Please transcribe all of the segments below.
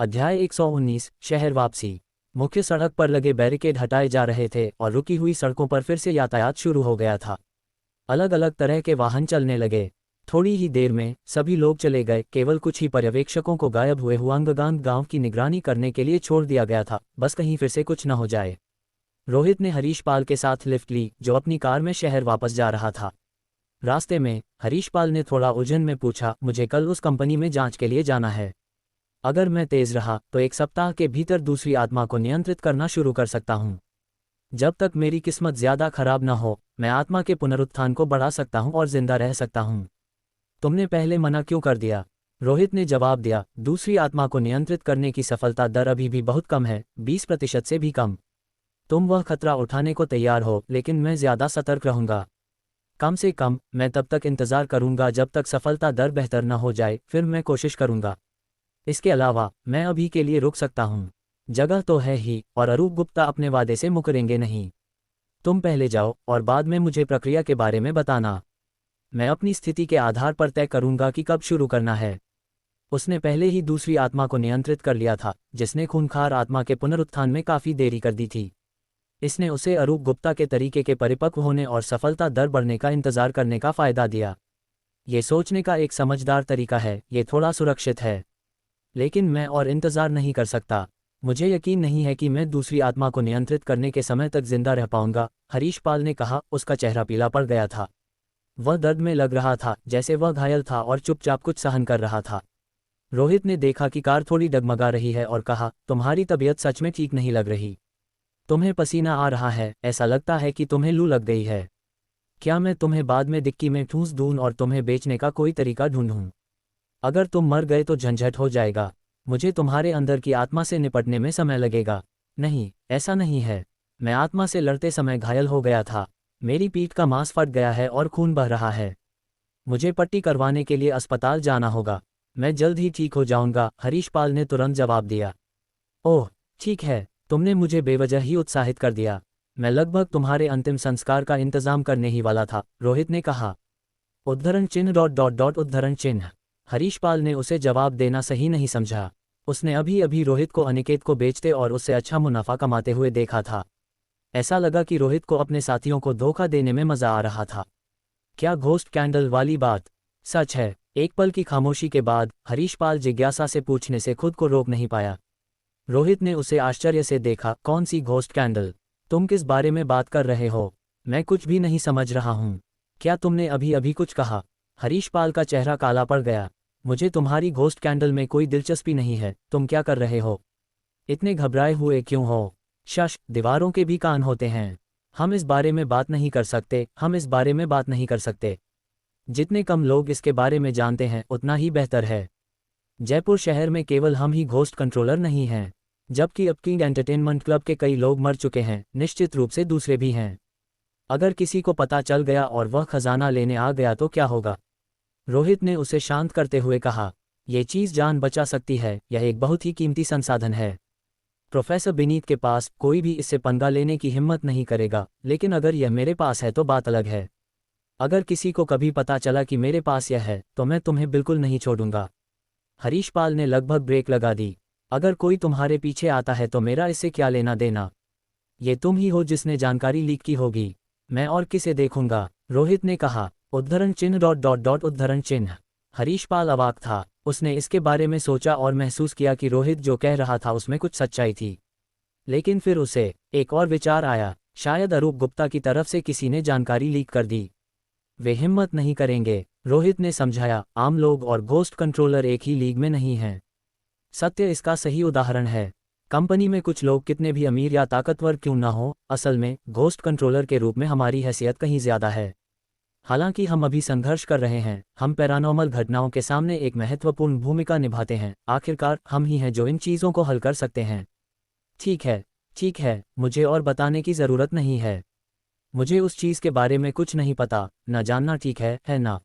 अध्याय 119 शहर वापसी। मुख्य सड़क पर लगे बैरिकेड हटाए जा रहे थे और रुकी हुई सड़कों पर फिर से यातायात शुरू हो गया था। अलग अलग तरह के वाहन चलने लगे। थोड़ी ही देर में सभी लोग चले गए, केवल कुछ ही पर्यवेक्षकों को गायब हुए हुआंगगांग गांव की निगरानी करने के लिए छोड़ दिया गया था, बस कहीं फिर से कुछ न हो जाए। रोहित ने हरीश पाल के साथ लिफ्ट ली, जो अपनी कार में शहर वापस जा रहा था। रास्ते में हरीश पाल ने थोड़ा उलझन में पूछा, मुझे कल उस कंपनी में जांच के लिए जाना है। अगर मैं तेज रहा तो एक सप्ताह के भीतर दूसरी आत्मा को नियंत्रित करना शुरू कर सकता हूँ। जब तक मेरी किस्मत ज्यादा खराब न हो, मैं आत्मा के पुनरुत्थान को बढ़ा सकता हूँ और जिंदा रह सकता हूँ। तुमने पहले मना क्यों कर दिया? रोहित ने जवाब दिया, दूसरी आत्मा को नियंत्रित करने की सफलता दर अभी भी बहुत कम है, 20% से भी कम। तुम वह खतरा उठाने को तैयार हो, लेकिन मैं ज्यादा सतर्क रहूंगा। कम से कम मैं तब तक इंतजार करूंगा जब तक सफलता दर बेहतर न हो जाए, फिर मैं कोशिश करूंगा। इसके अलावा मैं अभी के लिए रुक सकता हूँ। जगह तो है ही, और अरूप गुप्ता अपने वादे से मुकरेंगे नहीं। तुम पहले जाओ और बाद में मुझे प्रक्रिया के बारे में बताना। मैं अपनी स्थिति के आधार पर तय करूंगा कि कब शुरू करना है। उसने पहले ही दूसरी आत्मा को नियंत्रित कर लिया था, जिसने खूंखार आत्मा के पुनरुत्थान में काफी देरी कर दी थी। इसने उसे अरूप गुप्ता के तरीके के परिपक्व होने और सफलता दर बढ़ने का इंतजार करने का फायदा दिया। ये सोचने का एक समझदार तरीका है, ये थोड़ा सुरक्षित है। लेकिन मैं और इंतजार नहीं कर सकता। मुझे यकीन नहीं है कि मैं दूसरी आत्मा को नियंत्रित करने के समय तक जिंदा रह पाऊंगा, हरीश पाल ने कहा। उसका चेहरा पीला पड़ गया था। वह दर्द में लग रहा था, जैसे वह घायल था और चुपचाप कुछ सहन कर रहा था। रोहित ने देखा कि कार थोड़ी डगमगा रही है और कहा, तुम्हारी तबीयत सच में ठीक नहीं लग रही। तुम्हें पसीना आ रहा है, ऐसा लगता है कि तुम्हें लू लग गई है। क्या मैं तुम्हें बाद में डिक्की में ठूंस दूं और तुम्हें बेचने का कोई तरीका ढूंढूं? अगर तुम मर गए तो झंझट हो जाएगा। मुझे तुम्हारे अंदर की आत्मा से निपटने में समय लगेगा। नहीं, ऐसा नहीं है। मैं आत्मा से लड़ते समय घायल हो गया था। मेरी पीठ का मांस फट गया है और खून बह रहा है। मुझे पट्टी करवाने के लिए अस्पताल जाना होगा। मैं जल्द ही ठीक हो जाऊंगा, हरीश पाल ने तुरंत जवाब दिया। ओह, ठीक है, तुमने मुझे बेवजह ही उत्साहित कर दिया। मैं लगभग तुम्हारे अंतिम संस्कार का इंतजाम करने ही वाला था, रोहित ने कहा। उद्धरण चिन्ह डॉट डॉट डॉट उद्धरण चिन्ह। हरीश पाल ने उसे जवाब देना सही नहीं समझा। उसने अभी अभी रोहित को अनिकेत को बेचते और उससे अच्छा मुनाफा कमाते हुए देखा था। ऐसा लगा कि रोहित को अपने साथियों को धोखा देने में मजा आ रहा था। क्या घोस्ट कैंडल वाली बात सच है? एक पल की खामोशी के बाद हरीश पाल जिज्ञासा से पूछने से खुद को रोक नहीं पाया। रोहित ने उसे आश्चर्य से देखा, कौन सी घोस्ट कैंडल? तुम किस बारे में बात कर रहे हो? मैं कुछ भी नहीं समझ रहा हूँ। क्या तुमने अभी अभी कुछ कहा? हरीश पाल का चेहरा काला पड़ गया। मुझे तुम्हारी घोस्ट कैंडल में कोई दिलचस्पी नहीं है। तुम क्या कर रहे हो? इतने घबराए हुए क्यों हो? शश, दीवारों के भी कान होते हैं। हम इस बारे में बात नहीं कर सकते, हम इस बारे में बात नहीं कर सकते। जितने कम लोग इसके बारे में जानते हैं उतना ही बेहतर है। जयपुर शहर में केवल हम ही घोस्ट कंट्रोलर नहीं हैं, जबकि अब किंग एंटरटेनमेंट क्लब के कई लोग मर चुके हैं, निश्चित रूप से दूसरे भी हैं। अगर किसी को पता चल गया और वह खजाना लेने आ गया तो क्या होगा? रोहित ने उसे शांत करते हुए कहा, यह चीज जान बचा सकती है, यह एक बहुत ही कीमती संसाधन है। प्रोफेसर बिनीत के पास कोई भी इससे पंगा लेने की हिम्मत नहीं करेगा, लेकिन अगर यह मेरे पास है तो बात अलग है। अगर किसी को कभी पता चला कि मेरे पास यह है तो मैं तुम्हें बिल्कुल नहीं छोड़ूंगा। हरीश पाल ने लगभग ब्रेक लगा दी। अगर कोई तुम्हारे पीछे आता है तो मेरा इससे क्या लेना देना? ये तुम ही हो जिसने जानकारी लीक की होगी। मैं और किसे देखूंगा? रोहित ने कहा। उद्धरण चिन्ह डॉट डॉट डॉट उद्धरण चिन्ह। हरीश पाल अवाक था। उसने इसके बारे में सोचा और महसूस किया कि रोहित जो कह रहा था उसमें कुछ सच्चाई थी। लेकिन फिर उसे एक और विचार आया, शायद अरूप गुप्ता की तरफ से किसी ने जानकारी लीक कर दी। वे हिम्मत नहीं करेंगे, रोहित ने समझाया। आम लोग और घोस्ट कंट्रोलर एक ही लीग में नहीं हैं। सत्य इसका सही उदाहरण है। कंपनी में कुछ लोग कितने भी अमीर या ताकतवर क्यों ना हो, असल में घोस्ट कंट्रोलर के रूप में हमारी हैसियत कहीं ज्यादा है। हालांकि हम अभी संघर्ष कर रहे हैं, हम पैरानॉर्मल घटनाओं के सामने एक महत्वपूर्ण भूमिका निभाते हैं। आखिरकार हम ही हैं जो इन चीज़ों को हल कर सकते हैं। ठीक है, ठीक है, मुझे और बताने की ज़रूरत नहीं है। मुझे उस चीज़ के बारे में कुछ नहीं पता, न जानना ठीक है ना?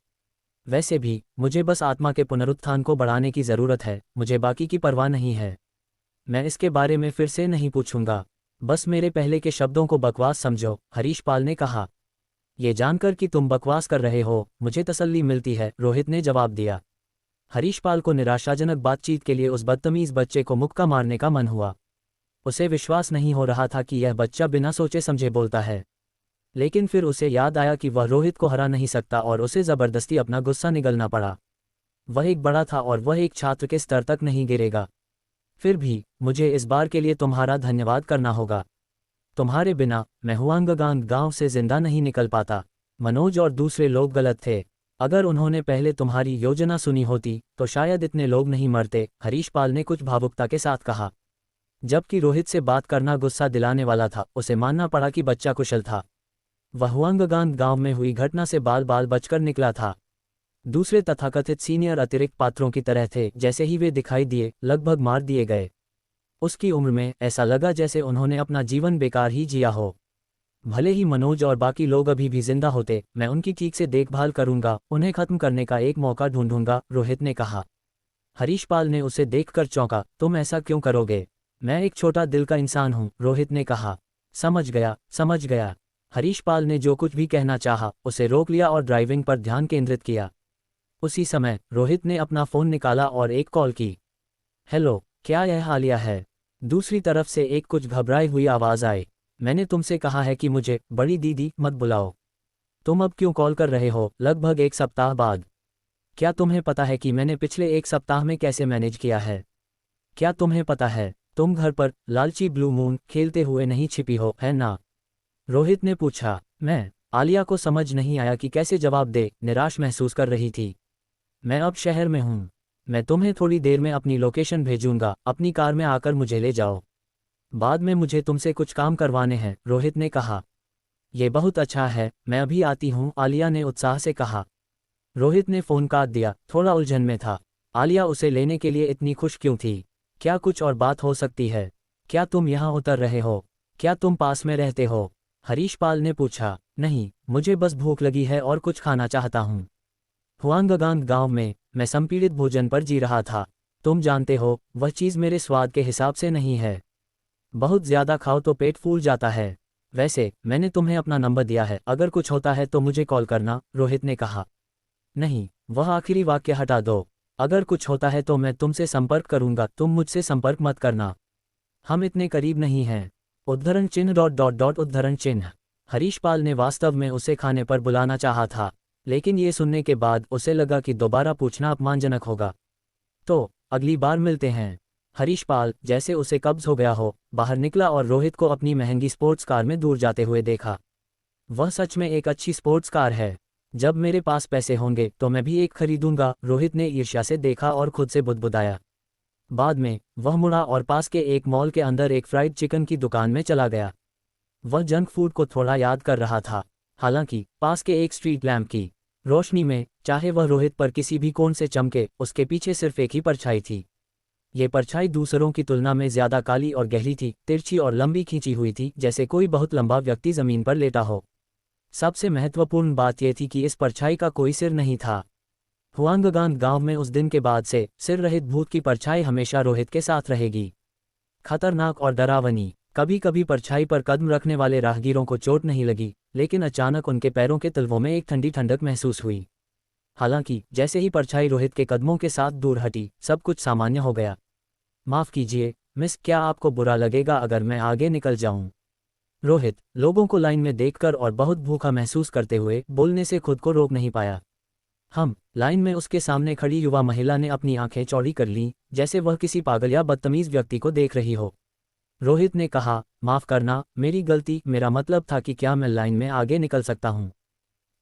वैसे भी मुझे बस आत्मा के पुनरुत्थान को बढ़ाने की ज़रूरत है, मुझे बाकी की परवाह नहीं है। मैं इसके बारे में फिर से नहीं पूछूंगा। बस मेरे पहले के शब्दों को बकवास समझो, हरीश पाल ने कहा। ये जानकर कि तुम बकवास कर रहे हो मुझे तसल्ली मिलती है, रोहित ने जवाब दिया। हरीशपाल को निराशाजनक बातचीत के लिए उस बदतमीज बच्चे को मुक्का मारने का मन हुआ। उसे विश्वास नहीं हो रहा था कि यह बच्चा बिना सोचे समझे बोलता है। लेकिन फिर उसे याद आया कि वह रोहित को हरा नहीं सकता और उसे ज़बरदस्ती अपना गुस्सा निगलना पड़ा। वह एक बड़ा था और वह एक छात्र के स्तर तक नहीं गिरेगा। फिर भी मुझे इस बार के लिए तुम्हारा धन्यवाद करना होगा। तुम्हारे बिना मैं हुआंगगांग गांव से जिंदा नहीं निकल पाता। मनोज और दूसरे लोग गलत थे। अगर उन्होंने पहले तुम्हारी योजना सुनी होती तो शायद इतने लोग नहीं मरते, हरीशपाल ने कुछ भावुकता के साथ कहा। जबकि रोहित से बात करना गुस्सा दिलाने वाला था, उसे मानना पड़ा कि बच्चा कुशल था। वह हुआंगगांग गांव में हुई घटना से बाल बाल बचकर निकला था। दूसरे तथाकथित सीनियर अतिरिक्त पात्रों की तरह थे। जैसे ही वे दिखाई दिए, लगभग मार दिए गए। उसकी उम्र में ऐसा लगा जैसे उन्होंने अपना जीवन बेकार ही जिया हो। भले ही मनोज और बाकी लोग अभी भी जिंदा होते, मैं उनकी ठीक से देखभाल करूंगा, उन्हें खत्म करने का एक मौका ढूंढूंगा, रोहित ने कहा। हरीशपाल ने उसे देखकर चौंका। तुम ऐसा क्यों करोगे? मैं एक छोटा दिल का इंसान हूं, रोहित ने कहा। समझ गया, समझ गया। हरीशपाल ने जो कुछ भी कहना चाहा, उसे रोक लिया और ड्राइविंग पर ध्यान केंद्रित किया। उसी समय रोहित ने अपना फ़ोन निकाला और एक कॉल की। हेलो, क्या यह आलिया है? दूसरी तरफ से एक कुछ घबराई हुई आवाज़ आई। मैंने तुमसे कहा है कि मुझे बड़ी दीदी मत बुलाओ। तुम अब क्यों कॉल कर रहे हो, लगभग एक सप्ताह बाद? क्या तुम्हें पता है कि मैंने पिछले एक सप्ताह में कैसे मैनेज किया है? क्या तुम्हें पता है, तुम घर पर लालची ब्लू मून खेलते हुए नहीं छिपी हो, है ना? रोहित ने पूछा। मैं? आलिया को समझ नहीं आया कि कैसे जवाब दे, निराश महसूस कर रही थी। मैं अब शहर में हूँ। मैं तुम्हें थोड़ी देर में अपनी लोकेशन भेजूंगा, अपनी कार में आकर मुझे ले जाओ। बाद में मुझे तुमसे कुछ काम करवाने हैं, रोहित ने कहा। ये बहुत अच्छा है, मैं अभी आती हूँ, आलिया ने उत्साह से कहा। रोहित ने फ़ोन काट दिया, थोड़ा उलझन में था। आलिया उसे लेने के लिए इतनी खुश क्यों थी? क्या कुछ और बात हो सकती है? क्या तुम यहाँ उतर रहे हो? क्या तुम पास में रहते हो? हरीशपाल ने पूछा। नहीं, मुझे बस भूख लगी है और कुछ खाना चाहता हूँ। हुआंगगांग गांव में मैं संपीड़ित भोजन पर जी रहा था। तुम जानते हो, वह चीज़ मेरे स्वाद के हिसाब से नहीं है। बहुत ज़्यादा खाओ तो पेट फूल जाता है। वैसे मैंने तुम्हें अपना नंबर दिया है, अगर कुछ होता है तो मुझे कॉल करना, रोहित ने कहा। नहीं, वह आखिरी वाक्य हटा दो। अगर कुछ होता है तो मैं तुमसे संपर्क करूंगा, तुम मुझसे संपर्क मत करना। हम इतने करीब नहीं हैं। उद्धरण चिन्ह डॉट डॉट डॉट उद्धरण चिन्ह। हरीशपाल ने वास्तव में उसे खाने पर बुलाना चाहा था, लेकिन ये सुनने के बाद उसे लगा कि दोबारा पूछना अपमानजनक होगा। तो अगली बार मिलते हैं। हरीशपाल, जैसे उसे कब्ज हो गया हो, बाहर निकला और रोहित को अपनी महंगी स्पोर्ट्स कार में दूर जाते हुए देखा। वह सच में एक अच्छी स्पोर्ट्स कार है। जब मेरे पास पैसे होंगे तो मैं भी एक खरीदूंगा, रोहित ने ईर्ष्या से देखा और खुद से बुदबुदाया। बाद में वह मुड़ा और पास के एक मॉल के अंदर एक फ्राइड चिकन की दुकान में चला गया। वह जंक फूड को थोड़ा याद कर रहा था। हालांकि पास के एक स्ट्रीट लैंप की रोशनी में, चाहे वह रोहित पर किसी भी कोण से चमके, उसके पीछे सिर्फ एक ही परछाई थी। ये परछाई दूसरों की तुलना में ज्यादा काली और गहरी थी, तिरछी और लंबी खींची हुई थी, जैसे कोई बहुत लंबा व्यक्ति जमीन पर लेटा हो। सबसे महत्वपूर्ण बात यह थी कि इस परछाई का कोई सिर नहीं था। हुआंगगांग गांव में उस दिन के बाद से सिर रहित भूत की परछाई हमेशा रोहित के साथ रहेगी। खतरनाक और डरावनी। कभी कभी परछाई पर कदम रखने वाले राहगीरों को चोट नहीं लगी, लेकिन अचानक उनके पैरों के तलवों में एक ठंडी ठंडक महसूस हुई। हालांकि जैसे ही परछाई रोहित के कदमों के साथ दूर हटी, सब कुछ सामान्य हो गया। माफ़ कीजिए मिस, क्या आपको बुरा लगेगा अगर मैं आगे निकल जाऊं? रोहित लोगों को लाइन में देखकर और बहुत भूखा महसूस करते हुए बोलने से खुद को रोक नहीं पाया। हम लाइन में उसके सामने खड़ी युवा महिला ने अपनी आंखें चौड़ी कर लीं, जैसे वह किसी पागल या बदतमीज व्यक्ति को देख रही हो। रोहित ने कहा, माफ़ करना, मेरी गलती, मेरा मतलब था कि क्या मैं लाइन में आगे निकल सकता हूँ?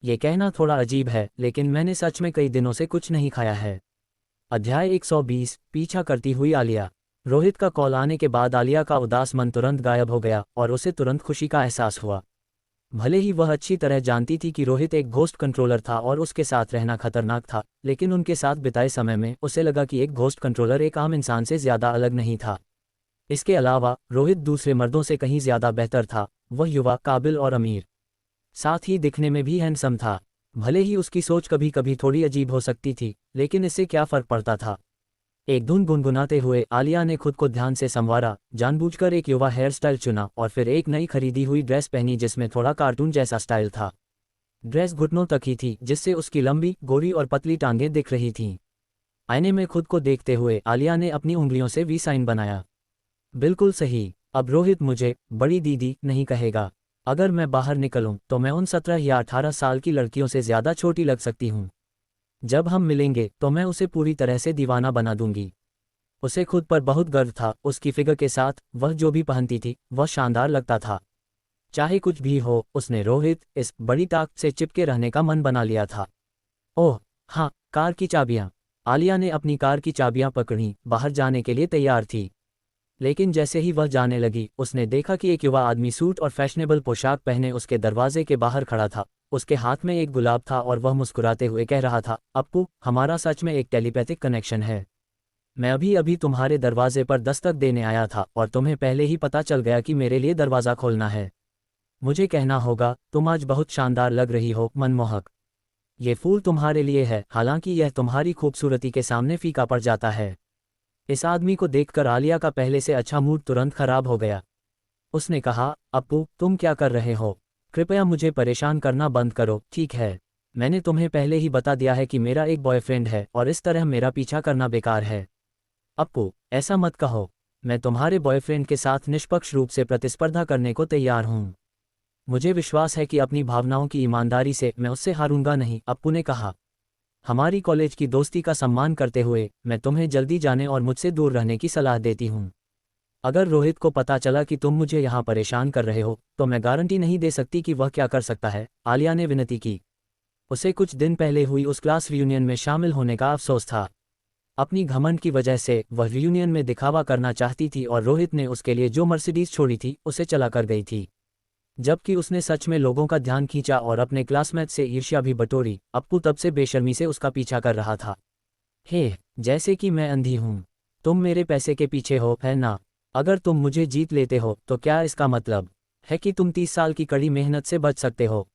ये कहना थोड़ा अजीब है, लेकिन मैंने सच में कई दिनों से कुछ नहीं खाया है। अध्याय 120, पीछा करती हुई आलिया। रोहित का कॉल आने के बाद आलिया का उदास मन तुरंत गायब हो गया और उसे तुरंत खुशी का एहसास हुआ। भले ही वह अच्छी तरह जानती थी कि रोहित एक घोस्ट कंट्रोलर था और उसके साथ रहना खतरनाक था, लेकिन उनके साथ बिताए समय में उसे लगा कि एक घोस्ट कंट्रोलर एक आम इंसान से ज़्यादा अलग नहीं था। इसके अलावा रोहित दूसरे मर्दों से कहीं ज़्यादा बेहतर था। वह युवा, काबिल और अमीर, साथ ही दिखने में भी हैंडसम था। भले ही उसकी सोच कभी कभी थोड़ी अजीब हो सकती थी, लेकिन इससे क्या फ़र्क पड़ता था। एक धुन गुनगुनाते हुए आलिया ने खुद को ध्यान से संवारा, जानबूझकर एक युवा हेयर स्टाइल चुना और फिर एक नई खरीदी हुई ड्रेस पहनी जिसमें थोड़ा कार्टून जैसा स्टाइल था। ड्रेस घुटनों तक ही थी, जिससे उसकी लंबी, गोरी और पतली टांगें दिख रही थीं। आईने में खुद को देखते हुए आलिया ने अपनी उंगलियों से वी साइन बनाया। बिल्कुल सही, अब रोहित मुझे बड़ी दीदी नहीं कहेगा। अगर मैं बाहर निकलूं तो मैं उन 17 या 18 साल की लड़कियों से ज़्यादा छोटी लग सकती हूं। जब हम मिलेंगे तो मैं उसे पूरी तरह से दीवाना बना दूंगी। उसे खुद पर बहुत गर्व था, उसकी फिगर के साथ वह जो भी पहनती थी वह शानदार लगता था। चाहे कुछ भी हो, उसने रोहित इस बड़ी ताकत से चिपके रहने का मन बना लिया था। ओह हाँ, कार की चाबियां। आलिया ने अपनी कार की चाबियां पकड़ी, बाहर जाने के लिए तैयार थी। लेकिन जैसे ही वह जाने लगी, उसने देखा कि एक युवा आदमी सूट और फैशनेबल पोशाक पहने उसके दरवाजे के बाहर खड़ा था। उसके हाथ में एक गुलाब था और वह मुस्कुराते हुए कह रहा था, अप्पू, हमारा सच में एक टेलीपैथिक कनेक्शन है। मैं अभी अभी तुम्हारे दरवाजे पर दस्तक देने आया था और तुम्हें पहले ही पता चल गया कि मेरे लिए दरवाज़ा खोलना है। मुझे कहना होगा, तुम आज बहुत शानदार लग रही हो, मनमोहक। ये फूल तुम्हारे लिए है, हालांकि यह तुम्हारी खूबसूरती के सामने फीका पड़ जाता है। इस आदमी को देखकर आलिया का पहले से अच्छा मूड तुरंत खराब हो गया। उसने कहा, अप्पू, तुम क्या कर रहे हो? कृपया मुझे परेशान करना बंद करो, ठीक है? मैंने तुम्हें पहले ही बता दिया है कि मेरा एक बॉयफ्रेंड है और इस तरह मेरा पीछा करना बेकार है। अप्पू, ऐसा मत कहो। मैं तुम्हारे बॉयफ्रेंड के साथ निष्पक्ष रूप से प्रतिस्पर्धा करने को तैयार हूँ। मुझे विश्वास है कि अपनी भावनाओं की ईमानदारी से मैं उससे हारूंगा नहीं, अप्पू ने कहा। हमारी कॉलेज की दोस्ती का सम्मान करते हुए मैं तुम्हें जल्दी जाने और मुझसे दूर रहने की सलाह देती हूँ। अगर रोहित को पता चला कि तुम मुझे यहाँ परेशान कर रहे हो तो मैं गारंटी नहीं दे सकती कि वह क्या कर सकता है, आलिया ने विनती की। उसे कुछ दिन पहले हुई उस क्लास रियूनियन में शामिल होने का अफसोस था। अपनी घमंड की वजह से वह रियूनियन में दिखावा करना चाहती थी और रोहित ने उसके लिए जो मर्सिडीज छोड़ी थी उसे चला कर गई थी। जबकि उसने सच में लोगों का ध्यान खींचा और अपने क्लासमेट से ईर्ष्या भी बटोरी, अप्पू तब से बेशर्मी से उसका पीछा कर रहा था। हे, जैसे कि मैं अंधी हूँ। तुम मेरे पैसे के पीछे हो, है ना? अगर तुम मुझे जीत लेते हो तो क्या इसका मतलब है कि तुम 30 साल की कड़ी मेहनत से बच सकते हो?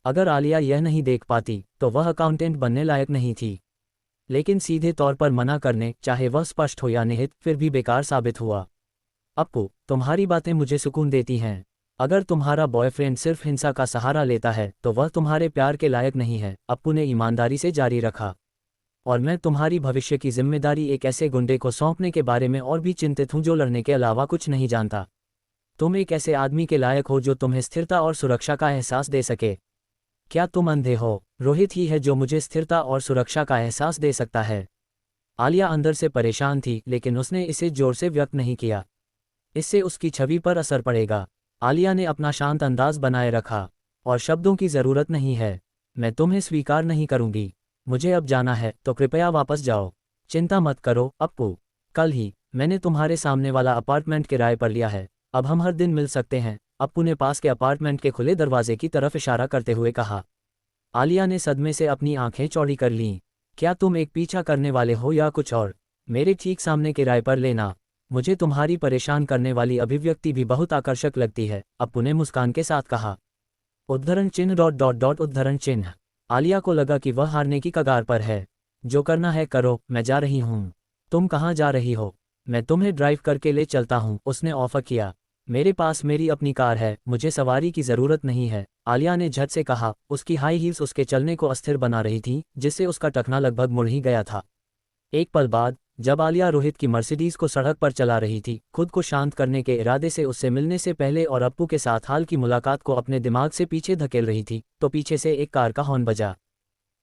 अगर आलिया यह नहीं देख पाती तो वह अकाउंटेंट बनने लायक नहीं थी। लेकिन सीधे तौर पर मना करने, चाहे वह स्पष्ट हो या निहित, फिर भी बेकार साबित हुआ। अप्पू, तुम्हारी बातें मुझे सुकून देती हैं। अगर तुम्हारा बॉयफ्रेंड सिर्फ हिंसा का सहारा लेता है तो वह तुम्हारे प्यार के लायक नहीं है, अप्पू ने ईमानदारी से जारी रखा। और मैं तुम्हारी भविष्य की जिम्मेदारी एक ऐसे गुंडे को सौंपने के बारे में और भी चिंतित हूं जो लड़ने के अलावा कुछ नहीं जानता। तुम एक ऐसे आदमी के लायक हो जो तुम्हें स्थिरता और सुरक्षा का एहसास दे सके। क्या तुम अंधे हो? रोहित ही है जो मुझे स्थिरता और सुरक्षा का एहसास दे सकता है। आलिया अंदर से परेशान थी, लेकिन उसने इसे जोर से व्यक्त नहीं किया। इससे उसकी छवि पर असर पड़ेगा। आलिया ने अपना शांत अंदाज बनाए रखा। और शब्दों की ज़रूरत नहीं है। मैं तुम्हें स्वीकार नहीं करूंगी। मुझे अब जाना है तो कृपया वापस जाओ। चिंता मत करो, अप्पू। कल ही मैंने तुम्हारे सामने वाला अपार्टमेंट किराए पर लिया है। अब हम हर दिन मिल सकते हैं, अप्पू ने पास के अपार्टमेंट के खुले दरवाजे की तरफ इशारा करते हुए कहा। आलिया ने सदमे से अपनी आंखें चौड़ी कर लीं। क्या तुम एक पीछा करने वाले हो या कुछ और? मेरे ठीक सामने किराए पर लेना। मुझे तुम्हारी परेशान करने वाली अभिव्यक्ति भी बहुत आकर्षक लगती है, अप्पू ने मुस्कान के साथ कहा। उद्धरण चिन्ह डॉट डॉट डॉट उद्धरण चिन्ह। आलिया को लगा कि वह हारने की कगार पर है। जो करना है करो, मैं जा रही हूँ। तुम कहाँ जा रही हो? मैं तुम्हें ड्राइव करके ले चलता हूँ, उसने ऑफर किया। मेरे पास मेरी अपनी कार है, मुझे सवारी की ज़रूरत नहीं है, आलिया ने झट से कहा। उसकी हाई हील्स उसके चलने को अस्थिर बना रही थीं, जिससे उसका टखना लगभग मुड़ ही गया था। एक पल बाद, जब आलिया रोहित की मर्सिडीज को सड़क पर चला रही थी, खुद को शांत करने के इरादे से उससे मिलने से पहले और अप्पू के साथ हाल की मुलाकात को अपने दिमाग से पीछे धकेल रही थी, तो पीछे से एक कार का हॉर्न बजा।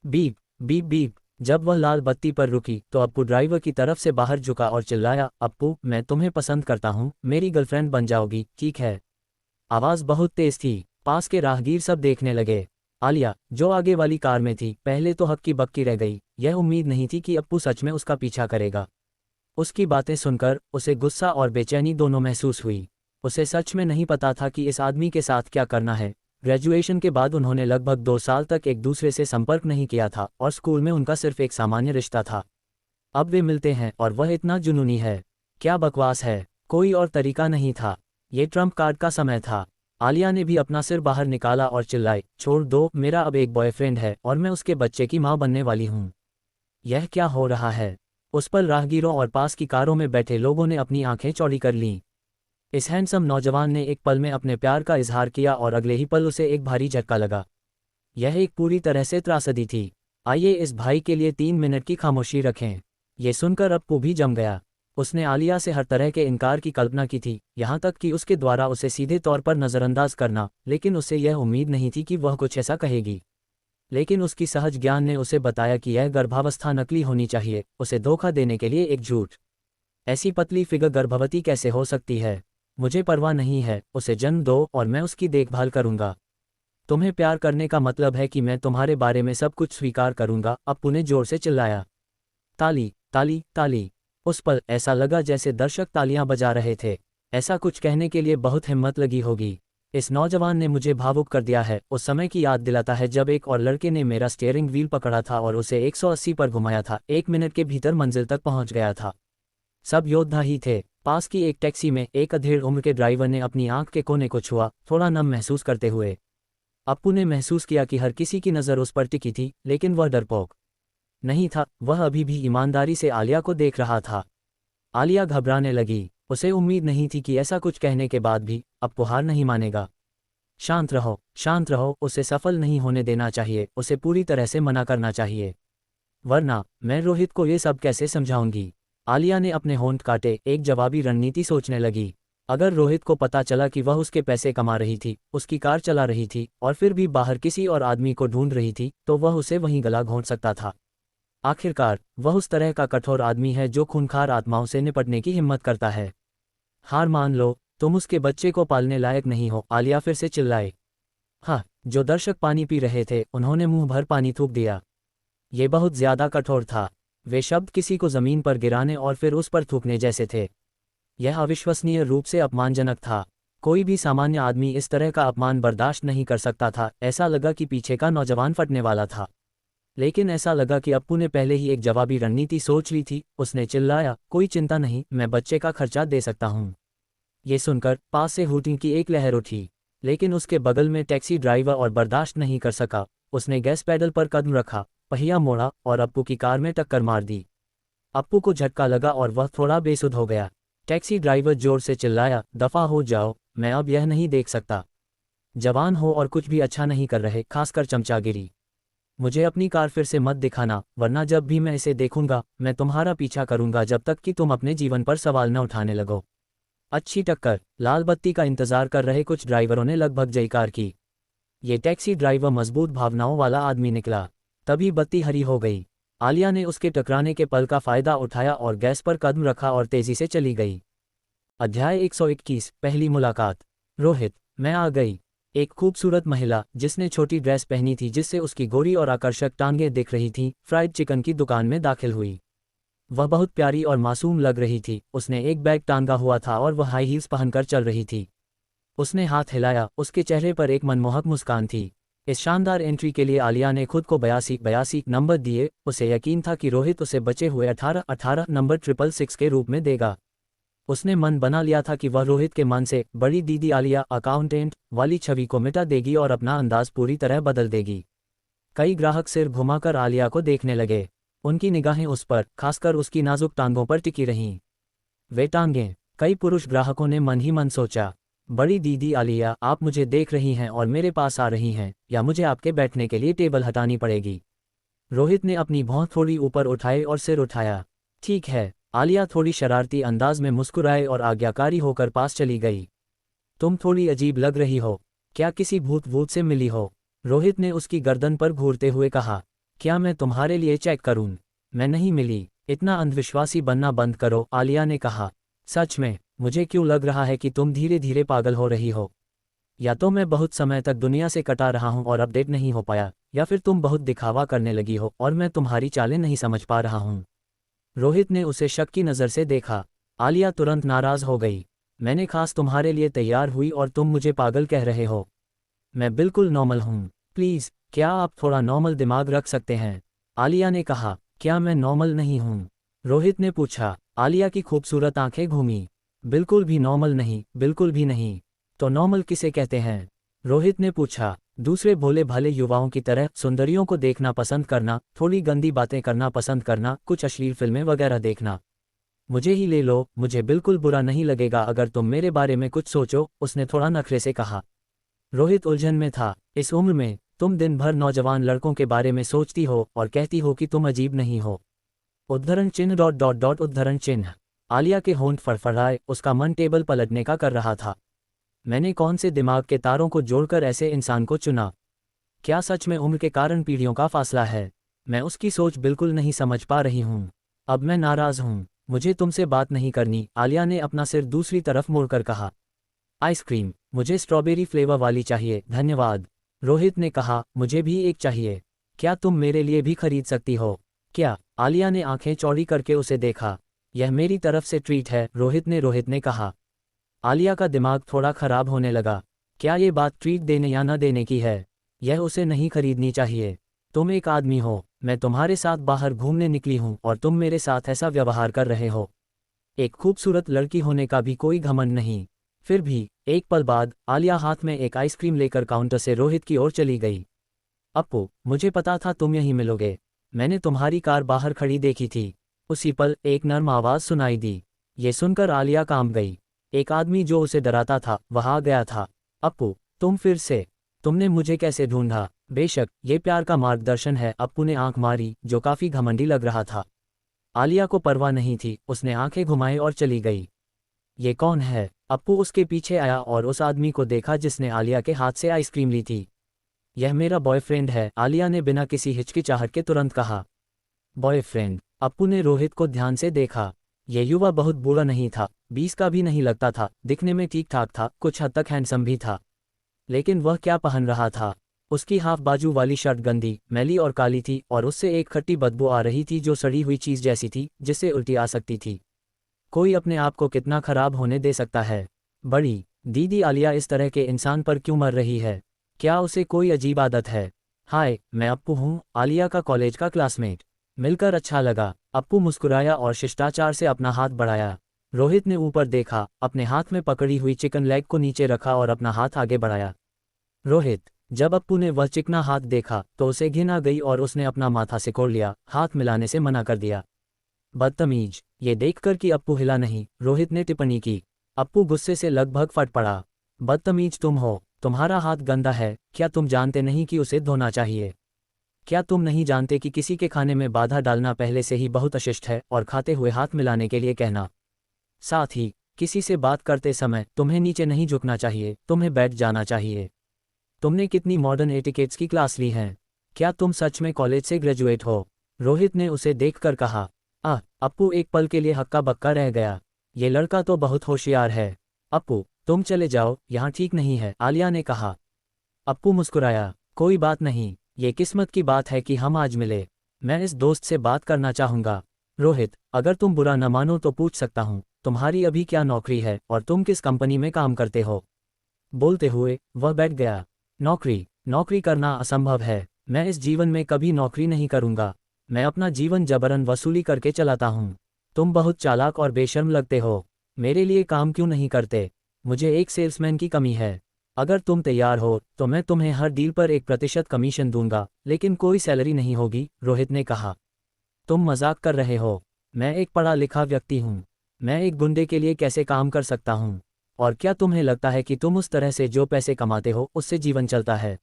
Beep beep beep. जब वह लाल बत्ती पर रुकी तो अप्पू ड्राइवर की तरफ से बाहर झुका और चिल्लाया, अप्पू, मैं तुम्हें पसंद करता हूँ, मेरी गर्लफ्रेंड बन जाओगी, ठीक है? आवाज़ बहुत तेज थी। पास के राहगीर सब देखने लगे। आलिया, जो आगे वाली कार में थी, पहले तो हक्की बक्की रह गई। यह उम्मीद नहीं थी कि अप्पू सच में उसका पीछा करेगा। उसकी बातें सुनकर उसे गुस्सा और बेचैनी दोनों महसूस हुई। उसे सच में नहीं पता था कि इस आदमी के साथ क्या करना है। ग्रेजुएशन के बाद उन्होंने लगभग 2 साल तक एक दूसरे से संपर्क नहीं किया था और स्कूल में उनका सिर्फ एक सामान्य रिश्ता था। अब वे मिलते हैं और वह इतना जुनूनी है। क्या बकवास है, कोई और तरीका नहीं था। ये ट्रम्प कार्ड का समय था। आलिया ने भी अपना सिर बाहर निकाला और चिल्लाई, छोड़ दो, मेरा अब एक बॉयफ्रेंड है और मैं उसके बच्चे की माँ बनने वाली हूँ। यह क्या हो रहा है? उस पर राहगीरों और पास की कारों में बैठे लोगों ने अपनी आंखें चौड़ी कर लीं। इस हैंडसम नौजवान ने एक पल में अपने प्यार का इजहार किया और अगले ही पल उसे एक भारी झटका लगा। यह एक पूरी तरह से त्रासदी थी। आइए इस भाई के लिए 3 मिनट की खामोशी रखें। ये सुनकर अप्पू भी जम गया। उसने आलिया से हर तरह के इनकार की कल्पना की थी, यहाँ तक कि उसके द्वारा उसे सीधे तौर पर नज़रअंदाज करना, लेकिन उसे यह उम्मीद नहीं थी कि वह कुछ ऐसा कहेगी। लेकिन उसकी सहज ज्ञान ने उसे बताया कि यह गर्भावस्था नकली होनी चाहिए, उसे धोखा देने के लिए एक झूठ। ऐसी पतली फिगर गर्भवती कैसे हो सकती है? मुझे परवाह नहीं है, उसे जन्म दो और मैं उसकी देखभाल करूंगा। तुम्हें प्यार करने का मतलब है कि मैं तुम्हारे बारे में सब कुछ स्वीकार करूंगा, अप्पू ने जोर से चिल्लाया। ताली ताली ताली। उस पल ऐसा लगा जैसे दर्शक तालियां बजा रहे थे। ऐसा कुछ कहने के लिए बहुत हिम्मत लगी होगी। इस नौजवान ने मुझे भावुक कर दिया है। उस समय की याद दिलाता है जब एक और लड़के ने मेरा स्टीयरिंग व्हील पकड़ा था और उसे 180 पर घुमाया था। 1 मिनट के भीतर मंजिल तक पहुंच गया था। सब योद्धा ही थे। पास की एक टैक्सी में एक अधेड़ उम्र के ड्राइवर ने अपनी आंख के कोने को छुआ, थोड़ा नम महसूस करते हुए। अप्पू ने महसूस किया कि हर किसी की नज़र उस पर टिकी थी, लेकिन वह डरपोक नहीं था। वह अभी भी ईमानदारी से आलिया को देख रहा था। आलिया घबराने लगी। उसे उम्मीद नहीं थी कि ऐसा कुछ कहने के बाद भी अप्पू हार नहीं मानेगा। शांत रहो, शांत रहो, उसे सफल नहीं होने देना चाहिए, उसे पूरी तरह से मना करना चाहिए, वरना मैं रोहित को ये सब कैसे समझाऊंगी। आलिया ने अपने होंठ काटे, एक जवाबी रणनीति सोचने लगी। अगर रोहित को पता चला कि वह उसके पैसे कमा रही थी, उसकी कार चला रही थी और फिर भी बाहर किसी और आदमी को ढूंढ रही थी, तो वह उसे वहीं गला घोंट सकता था। आखिरकार वह उस तरह का कठोर आदमी है जो खूंखार आत्माओं से निपटने की हिम्मत करता है। हार मान लो, तुम उसके बच्चे को पालने लायक नहीं हो, आलिया फिर से चिल्लाए। हाँ, जो दर्शक पानी पी रहे थे उन्होंने मुंह भर पानी थूक दिया। ये बहुत ज्यादा कठोर था। वे शब्द किसी को जमीन पर गिराने और फिर उस पर थूकने जैसे थे। यह अविश्वसनीय रूप से अपमानजनक था। कोई भी सामान्य आदमी इस तरह का अपमान बर्दाश्त नहीं कर सकता था। ऐसा लगा कि पीछे का नौजवान फटने वाला था। लेकिन ऐसा लगा कि अप्पू ने पहले ही एक जवाबी रणनीति सोच ली थी। उसने चिल्लाया, कोई चिंता नहीं, मैं बच्चे का खर्चा दे सकता हूँ। ये सुनकर पास से हूटिंग की एक लहर उठी, लेकिन उसके बगल में टैक्सी ड्राइवर और बर्दाश्त नहीं कर सका। उसने गैस पैडल पर कदम रखा, पहिया मोड़ा और अप्पू की कार में टक्कर मार दी। अप्पू को झटका लगा और वह थोड़ा बेसुध हो गया। टैक्सी ड्राइवर जोर से चिल्लाया, दफा हो जाओ, मैं अब यह नहीं देख सकता। जवान हो और कुछ भी अच्छा नहीं कर रहे, खासकर चमचागिरी। मुझे अपनी कार फिर से मत दिखाना, वरना जब भी मैं इसे देखूंगा मैं तुम्हारा पीछा करूंगा जब तक कि तुम अपने जीवन पर सवाल न उठाने लगो। अच्छी टक्कर। लाल बत्ती का इंतजार कर रहे कुछ ड्राइवरों ने लगभग जयकार की। ये टैक्सी ड्राइवर मजबूत भावनाओं वाला आदमी निकला। तभी बत्ती हरी हो गई। आलिया ने उसके टकराने के पल का फायदा उठाया और गैस पर कदम रखा और तेजी से चली गई। अध्याय 121, पहली मुलाकात। रोहित, मैं आ गई। एक खूबसूरत महिला जिसने छोटी ड्रेस पहनी थी जिससे उसकी गोरी और आकर्षक टांगें दिख रही थीं, फ्राइड चिकन की दुकान में दाखिल हुई। वह बहुत प्यारी और मासूम लग रही थी। उसने एक बैग टांगा हुआ था और वह हाई हील्स पहनकर चल रही थी। उसने हाथ हिलाया, उसके चेहरे पर एक मनमोहक मुस्कान थी। इस शानदार एंट्री के लिए आलिया ने खुद को 82 नंबर दिए। उसे यकीन था कि रोहित उसे बचे हुए 18 नंबर 666 के रूप में देगा। उसने मन बना लिया था कि वह रोहित के मन से बड़ी दीदी आलिया अकाउंटेंट वाली छवि को मिटा देगी और अपना अंदाज पूरी तरह बदल देगी। कई ग्राहक सिर घुमाकर आलिया को देखने लगे। उनकी निगाहें उस पर, खासकर उसकी नाजुक टांगों पर टिकी रहीं। वे टांगें। कई पुरुष ग्राहकों ने मन ही मन सोचा, बड़ी दीदी आलिया, आप मुझे देख रही हैं और मेरे पास आ रही हैं, या मुझे आपके बैठने के लिए टेबल हटानी पड़ेगी। रोहित ने अपनी भौं थोड़ी ऊपर उठाई और सिर उठाया। ठीक है। आलिया थोड़ी शरारती अंदाज में मुस्कुराए और आज्ञाकारी होकर पास चली गई। तुम थोड़ी अजीब लग रही हो, क्या किसी भूत से मिली हो? रोहित ने उसकी गर्दन पर घूरते हुए कहा। क्या मैं तुम्हारे लिए चेक करूं? मैं नहीं मिली। इतना अंधविश्वासी बनना बंद करो, आलिया ने कहा। सच में, मुझे क्यों लग रहा है कि तुम धीरे धीरे पागल हो रही हो। या तो मैं बहुत समय तक दुनिया से कटा रहा हूं और अपडेट नहीं हो पाया, या फिर तुम बहुत दिखावा करने लगी हो और मैं तुम्हारी चालें नहीं समझ पा रहा हूं। रोहित ने उसे शक की नज़र से देखा। आलिया तुरंत नाराज हो गई। मैंने खास तुम्हारे लिए तैयार हुई और तुम मुझे पागल कह रहे हो। मैं बिल्कुल नॉर्मल हूँ। प्लीज़, क्या आप थोड़ा नॉर्मल दिमाग रख सकते हैं? आलिया ने कहा। क्या मैं नॉर्मल नहीं हूँ? रोहित ने पूछा। आलिया की खूबसूरत आंखें घूमी। बिल्कुल भी नॉर्मल नहीं, बिल्कुल भी नहीं। तो नॉर्मल किसे कहते हैं? रोहित ने पूछा। दूसरे भोले भाले युवाओं की तरह सुंदरियों को देखना पसंद करना, थोड़ी गंदी बातें करना पसंद करना, कुछ अश्लील फिल्में वगैरह देखना। मुझे ही ले लो, मुझे बिल्कुल बुरा नहीं लगेगा अगर तुम मेरे बारे में कुछ सोचो, उसने थोड़ा नखरे से कहा। रोहित उलझन में था। इस उम्र में तुम दिन भर नौजवान लड़कों के बारे में सोचती हो और कहती हो कि तुम अजीब नहीं हो। उद्धरण चिन्ह डॉट डॉट डॉट उद्धरण चिन्ह। आलिया के होंठ फड़फड़ाए, उसका मन टेबल पलटने का कर रहा था। मैंने कौन से दिमाग के तारों को जोड़कर ऐसे इंसान को चुना? क्या सच में उम्र के कारण पीढ़ियों का फासला है? मैं उसकी सोच बिल्कुल नहीं समझ पा रही हूँ। अब मैं नाराज हूँ। मुझे तुमसे बात नहीं करनी, आलिया ने अपना सिर दूसरी तरफ मोड़कर कहा। आइसक्रीम, मुझे स्ट्रॉबेरी फ्लेवर वाली चाहिए, धन्यवाद। रोहित ने कहा, मुझे भी एक चाहिए। क्या तुम मेरे लिए भी खरीद सकती हो? क्या? आलिया ने आंखें चौड़ी करके उसे देखा। यह मेरी तरफ से ट्रीट है, रोहित ने कहा। आलिया का दिमाग थोड़ा खराब होने लगा। क्या ये बात ट्रीट देने या न देने की है? यह उसे नहीं खरीदनी चाहिए। तुम एक आदमी हो, मैं तुम्हारे साथ बाहर घूमने निकली हूँ और तुम मेरे साथ ऐसा व्यवहार कर रहे हो। एक खूबसूरत लड़की होने का भी कोई घमंड नहीं। फिर भी एक पल बाद आलिया हाथ में एक आइसक्रीम लेकर काउंटर से रोहित की ओर चली गई। अप्पू, मुझे पता था तुम यहीं मिलोगे। मैंने तुम्हारी कार बाहर खड़ी देखी थी। उसी पल एक नर्म आवाज़ सुनाई दी। ये सुनकर आलिया कांप गई। एक आदमी जो उसे डराता था वह आ गया था। अप्पू, तुम फिर से? तुमने मुझे कैसे ढूंढा? बेशक ये प्यार का मार्गदर्शन है, अप्पू ने आंख मारी, जो काफी घमंडी लग रहा था। आलिया को परवाह नहीं थी, उसने आंखें घुमाई और चली गई। ये कौन है? अप्पू उसके पीछे आया और उस आदमी को देखा जिसने आलिया के हाथ से आइसक्रीम ली थी। यह मेरा बॉयफ्रेंड है, आलिया ने बिना किसी हिचकिचाहट के तुरंत कहा। बॉयफ्रेंड? अप्पू ने रोहित को ध्यान से देखा। यह युवा बहुत बुरा नहीं था, 20 का भी नहीं लगता था, दिखने में ठीक ठाक था, कुछ हद तक हैंडसम भी था। लेकिन वह क्या पहन रहा था? उसकी हाफ बाजू वाली शर्ट गंदी, मैली और काली थी और उससे एक खट्टी बदबू आ रही थी जो सड़ी हुई चीज़ जैसी थी, जिससे उल्टी आ सकती थी। कोई अपने आप को कितना खराब होने दे सकता है? बड़ी दीदी आलिया इस तरह के इंसान पर क्यों मर रही है? क्या उसे कोई अजीब आदत है? हाय, मैं अप्पू हूँ, आलिया का कॉलेज का क्लासमेट। मिलकर अच्छा लगा। अप्पू मुस्कुराया और शिष्टाचार से अपना हाथ बढ़ाया। रोहित ने ऊपर देखा, अपने हाथ में पकड़ी हुई चिकन लेग को नीचे रखा और अपना हाथ आगे बढ़ाया। रोहित, जब अप्पू ने वह चिकना हाथ देखा तो उसे घिन आ गई और उसने अपना माथा सिकोड़ लिया, हाथ मिलाने से मना कर दिया। बदतमीज, ये देखकर कि अप्पू हिला नहीं, रोहित ने टिप्पणी की। अप्पू गुस्से से लगभग फट पड़ा। बदतमीज तुम हो, तुम्हारा हाथ गंदा है, क्या तुम जानते नहीं कि उसे धोना चाहिए? क्या तुम नहीं जानते कि किसी के खाने में बाधा डालना पहले से ही बहुत अशिष्ट है और खाते हुए हाथ मिलाने के लिए कहना? साथ ही किसी से बात करते समय तुम्हें नीचे नहीं झुकना चाहिए, तुम्हें बैठ जाना चाहिए। तुमने कितनी मॉडर्न एटिकेट्स की क्लास ली हैं? क्या तुम सच में कॉलेज से ग्रेजुएट हो? रोहित ने उसे देखकर कहा। अप्पू एक पल के लिए हक्का बक्का रह गया। ये लड़का तो बहुत होशियार है। अप्पू, तुम चले जाओ, यहाँ ठीक नहीं है, आलिया ने कहा। अप्पू मुस्कुराया। कोई बात नहीं, ये किस्मत की बात है कि हम आज मिले। मैं इस दोस्त से बात करना चाहूँगा। रोहित, अगर तुम बुरा न मानो तो पूछ सकता हूँ, तुम्हारी अभी क्या नौकरी है और तुम किस कंपनी में काम करते हो? बोलते हुए वह बैठ गया। नौकरी करना असंभव है। मैं इस जीवन में कभी नौकरी नहीं करूँगा। मैं अपना जीवन जबरन वसूली करके चलाता हूँ। तुम बहुत चालाक और बेशर्म लगते हो। मेरे लिए काम क्यों नहीं करते? मुझे एक सेल्समैन की कमी है। अगर तुम तैयार हो तो मैं तुम्हें हर डील पर 1% कमीशन दूंगा, लेकिन कोई सैलरी नहीं होगी, रोहित ने कहा। तुम मजाक कर रहे हो? मैं एक पढ़ा लिखा व्यक्ति हूँ। मैं एक गुंडे के लिए कैसे काम कर सकता हूँ? और क्या तुम्हें लगता है कि तुम उस तरह से जो पैसे कमाते हो उससे जीवन चलता है?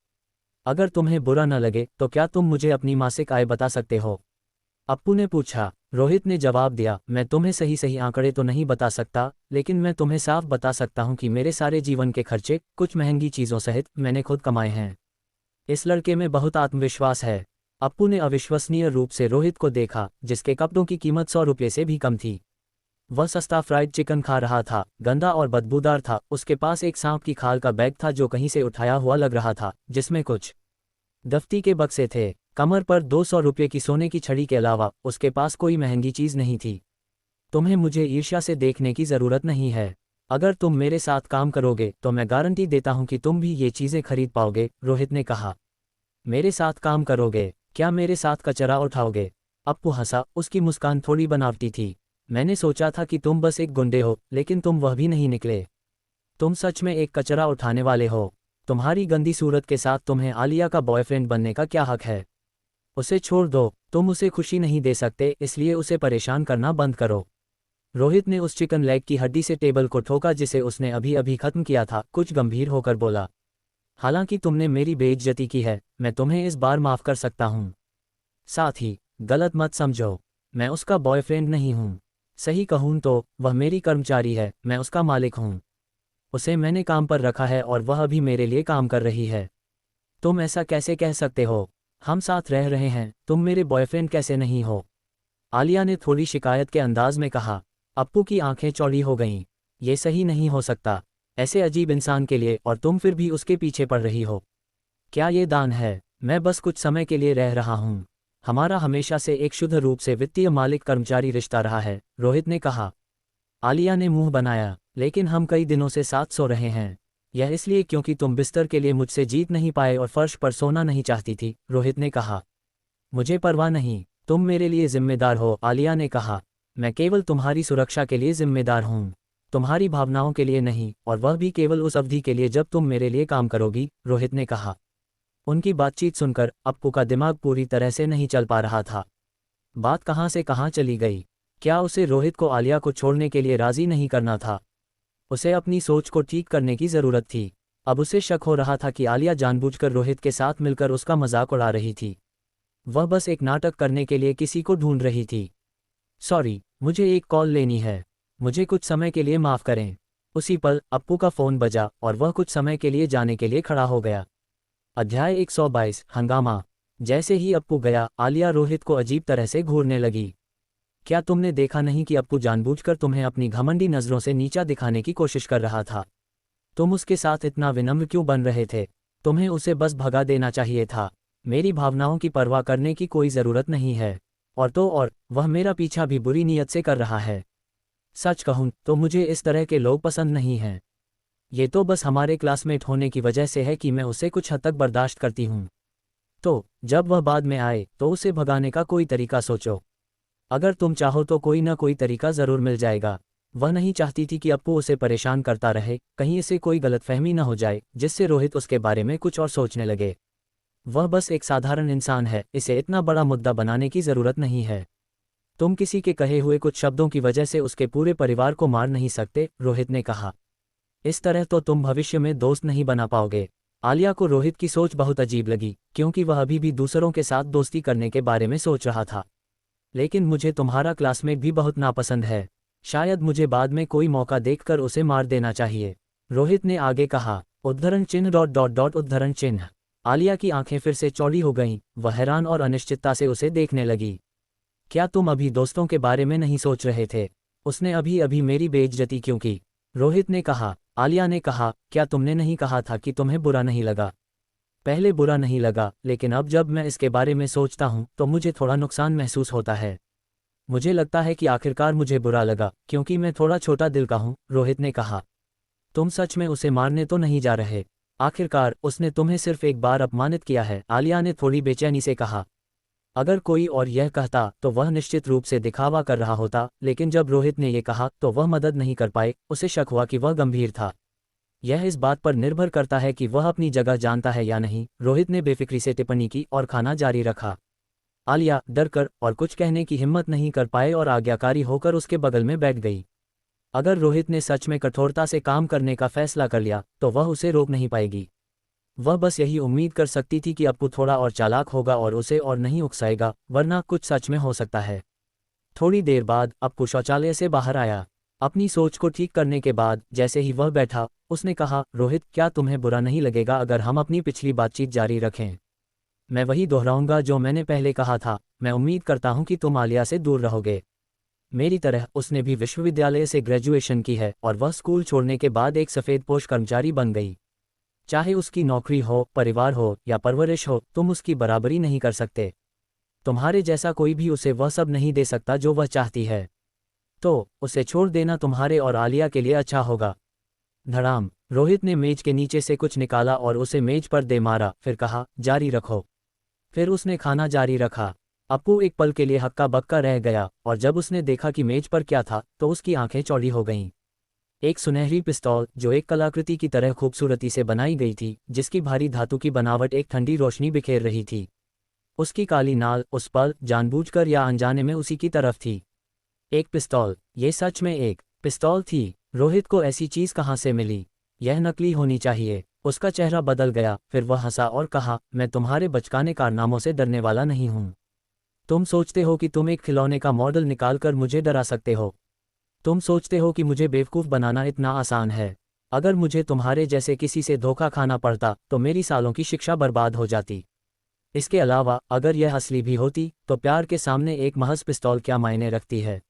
अगर तुम्हें बुरा न लगे तो क्या तुम मुझे अपनी मासिक आय बता सकते हो? अप्पू ने पूछा। रोहित ने जवाब दिया, मैं तुम्हें सही सही आंकड़े तो नहीं बता सकता, लेकिन मैं तुम्हें साफ बता सकता हूं कि मेरे सारे जीवन के खर्चे, कुछ महंगी चीज़ों सहित, मैंने खुद कमाए हैं। इस लड़के में बहुत आत्मविश्वास है। अप्पू ने अविश्वसनीय रूप से रोहित को देखा, जिसके कपड़ों की कीमत 100 रुपये से भी कम थी। वह सस्ता फ्राइड चिकन खा रहा था, गंदा और बदबूदार था। उसके पास एक सांप की खाल का बैग था जो कहीं से उठाया हुआ लग रहा था, जिसमें कुछ दफ्ती के बक्से थे। कमर पर 200 रुपये की सोने की छड़ी के अलावा उसके पास कोई महंगी चीज़ नहीं थी। तुम्हें मुझे ईर्ष्या से देखने की ज़रूरत नहीं है। अगर तुम मेरे साथ काम करोगे तो मैं गारंटी देता हूं कि तुम भी ये चीज़ें खरीद पाओगे, रोहित ने कहा। मेरे साथ काम करोगे? क्या मेरे साथ कचरा उठाओगे? अप्पू हंसा, उसकी मुस्कान थोड़ी बनावटी थी। मैंने सोचा था कि तुम बस एक गुंडे हो, लेकिन तुम वह भी नहीं निकले। तुम सच में एक कचरा उठाने वाले हो। तुम्हारी गंदी सूरत के साथ तुम्हें आलिया का बॉयफ्रेंड बनने का क्या हक है? उसे छोड़ दो, तुम उसे खुशी नहीं दे सकते, इसलिए उसे परेशान करना बंद करो। रोहित ने उस चिकन लेग की हड्डी से टेबल को ठोका जिसे उसने अभी अभी खत्म किया था, कुछ गंभीर होकर बोला। हालांकि तुमने मेरी बेइज्जती की है, मैं तुम्हें इस बार माफ कर सकता हूँ। साथ ही गलत मत समझो, मैं उसका बॉयफ्रेंड नहीं हूँ। सही कहूँ तो वह मेरी कर्मचारी है, मैं उसका मालिक हूँ। उसे मैंने काम पर रखा है और वह अभी मेरे लिए काम कर रही है। तुम ऐसा कैसे कह सकते हो? हम साथ रह रहे हैं, तुम मेरे बॉयफ्रेंड कैसे नहीं हो? आलिया ने थोड़ी शिकायत के अंदाज में कहा। अप्पू की आंखें चौड़ी हो गईं। ये सही नहीं हो सकता, ऐसे अजीब इंसान के लिए, और तुम फिर भी उसके पीछे पड़ रही हो। क्या ये दान है? मैं बस कुछ समय के लिए रह रहा हूँ। हमारा हमेशा से एक शुद्ध रूप से वित्तीय मालिक कर्मचारी रिश्ता रहा है, रोहित ने कहा। आलिया ने मुंह बनाया। लेकिन हम कई दिनों से साथ सो रहे हैं। यह इसलिए क्योंकि तुम बिस्तर के लिए मुझसे जीत नहीं पाए और फर्श पर सोना नहीं चाहती थी, रोहित ने कहा। मुझे परवाह नहीं, तुम मेरे लिए जिम्मेदार हो, आलिया ने कहा। मैं केवल तुम्हारी सुरक्षा के लिए जिम्मेदार हूँ, तुम्हारी भावनाओं के लिए नहीं, और वह भी केवल उस अवधि के लिए जब तुम मेरे लिए काम करोगी, रोहित ने कहा। उनकी बातचीत सुनकर अप्पू का दिमाग पूरी तरह से नहीं चल पा रहा था। बात कहाँ से कहाँ चली गई? क्या उसे रोहित को आलिया को छोड़ने के लिए राजी नहीं करना था? उसे अपनी सोच को ठीक करने की ज़रूरत थी। अब उसे शक हो रहा था कि आलिया जानबूझकर रोहित के साथ मिलकर उसका मजाक उड़ा रही थी। वह बस एक नाटक करने के लिए किसी को ढूंढ रही थी। सॉरी, मुझे एक कॉल लेनी है, मुझे कुछ समय के लिए माफ़ करें। उसी पल अप्पू का फ़ोन बजा और वह कुछ समय के लिए जाने के लिए खड़ा हो गया। अध्याय 122 हंगामा। जैसे ही अप्पू गया, आलिया रोहित को अजीब तरह से घूरने लगी। क्या तुमने देखा नहीं कि अप्पू जानबूझकर तुम्हें अपनी घमंडी नज़रों से नीचा दिखाने की कोशिश कर रहा था? तुम उसके साथ इतना विनम्र क्यों बन रहे थे? तुम्हें उसे बस भगा देना चाहिए था। मेरी भावनाओं की परवाह करने की कोई ज़रूरत नहीं है। और तो और, वह मेरा पीछा भी बुरी नीयत से कर रहा है। सच कहूँ तो मुझे इस तरह के लोग पसंद नहीं हैं। ये तो बस हमारे क्लासमेट होने की वजह से है कि मैं उसे कुछ हद तक बर्दाश्त करती हूँ। तो जब वह बाद में आए तो उसे भगाने का कोई तरीका सोचो। अगर तुम चाहो तो कोई ना कोई तरीका ज़रूर मिल जाएगा। वह नहीं चाहती थी कि अप्पू उसे परेशान करता रहे, कहीं इसे कोई गलतफहमी न हो जाए जिससे रोहित उसके बारे में कुछ और सोचने लगे। वह बस एक साधारण इंसान है, इसे इतना बड़ा मुद्दा बनाने की ज़रूरत नहीं है। तुम किसी के कहे हुए कुछ शब्दों की वजह से उसके पूरे परिवार को मार नहीं सकते, रोहित ने कहा। इस तरह तो तुम भविष्य में दोस्त नहीं बना पाओगे। आलिया को रोहित की सोच बहुत अजीब लगी, क्योंकि वह अभी भी दूसरों के साथ दोस्ती करने के बारे में सोच रहा था। लेकिन मुझे तुम्हारा क्लासमेट भी बहुत नापसंद है। शायद मुझे बाद में कोई मौका देखकर उसे मार देना चाहिए, रोहित ने आगे कहा। उद्धरण चिन्ह डॉट डॉट डॉट उद्धरण चिन्ह। आलिया की आंखें फिर से चौड़ी हो गईं, वह हैरान और अनिश्चितता से उसे देखने लगी। क्या तुम अभी दोस्तों के बारे में नहीं सोच रहे थे? उसने अभी अभी मेरी बेइज्जती क्यों की? रोहित ने कहा। आलिया ने कहा, क्या तुमने नहीं कहा था कि तुम्हें बुरा नहीं लगा? पहले बुरा नहीं लगा, लेकिन अब जब मैं इसके बारे में सोचता हूँ तो मुझे थोड़ा नुकसान महसूस होता है। मुझे लगता है कि आखिरकार मुझे बुरा लगा, क्योंकि मैं थोड़ा छोटा दिल का हूँ, रोहित ने कहा। तुम सच में उसे मारने तो नहीं जा रहे? आखिरकार उसने तुम्हें सिर्फ एक बार अपमानित किया है, आलिया ने थोड़ी बेचैनी से कहा। अगर कोई और यह कहता तो वह निश्चित रूप से दिखावा कर रहा होता, लेकिन जब रोहित ने यह कहा तो वह मदद नहीं कर पाए। उसे शक हुआ कि वह गंभीर था। यह इस बात पर निर्भर करता है कि वह अपनी जगह जानता है या नहीं, रोहित ने बेफिक्री से टिप्पणी की और खाना जारी रखा। आलिया डर कर और कुछ कहने की हिम्मत नहीं कर पाए और आज्ञाकारी होकर उसके बगल में बैठ गई। अगर रोहित ने सच में कठोरता से काम करने का फैसला कर लिया तो वह उसे रोक नहीं पाएगी। वह बस यही उम्मीद कर सकती थी कि अप्पू थोड़ा और चालाक होगा और उसे और नहीं उकसाएगा, वरना कुछ सच में हो सकता है। थोड़ी देर बाद अप्पू शौचालय से बाहर आया। अपनी सोच को ठीक करने के बाद जैसे ही वह बैठा, उसने कहा, रोहित, क्या तुम्हें बुरा नहीं लगेगा अगर हम अपनी पिछली बातचीत जारी रखें? मैं वही दोहराऊंगा जो मैंने पहले कहा था, मैं उम्मीद करता हूं कि तुम आलिया से दूर रहोगे। मेरी तरह उसने भी विश्वविद्यालय से ग्रेजुएशन की है और वह स्कूल छोड़ने के बाद एक सफ़ेदपोश कर्मचारी बन गई। चाहे उसकी नौकरी हो, परिवार हो या परवरिश हो, तुम उसकी बराबरी नहीं कर सकते। तुम्हारे जैसा कोई भी उसे वह सब नहीं दे सकता जो वह चाहती है। तो उसे छोड़ देना तुम्हारे और आलिया के लिए अच्छा होगा। धड़ाम, रोहित ने मेज के नीचे से कुछ निकाला और उसे मेज पर दे मारा, फिर कहा, जारी रखो। फिर उसने खाना जारी रखा। अप्पू एक पल के लिए हक्का बक्का रह गया, और जब उसने देखा कि मेज पर क्या था तो उसकी आंखें चौड़ी हो गईं। एक सुनहरी पिस्तौल जो एक कलाकृति की तरह खूबसूरती से बनाई गई थी, जिसकी भारी धातु की बनावट एक ठंडी रोशनी बिखेर रही थी। उसकी काली नाल उस पल जानबूझकर या अनजाने में उसी की तरफ थी। एक पिस्तौल, ये सच में एक पिस्तौल थी। रोहित को ऐसी चीज कहाँ से मिली? यह नकली होनी चाहिए। उसका चेहरा बदल गया, फिर वह हंसा और कहा, मैं तुम्हारे बचकाने कारनामों से डरने वाला नहीं हूँ। तुम सोचते हो कि तुम एक खिलौने का मॉडल निकालकर मुझे डरा सकते हो। तुम सोचते हो कि मुझे बेवकूफ़ बनाना इतना आसान है। अगर मुझे तुम्हारे जैसे किसी से धोखा खाना पड़ता तो मेरी सालों की शिक्षा बर्बाद हो जाती। इसके अलावा अगर यह असली भी होती तो प्यार के सामने एक महज पिस्तौल क्या मायने रखती है।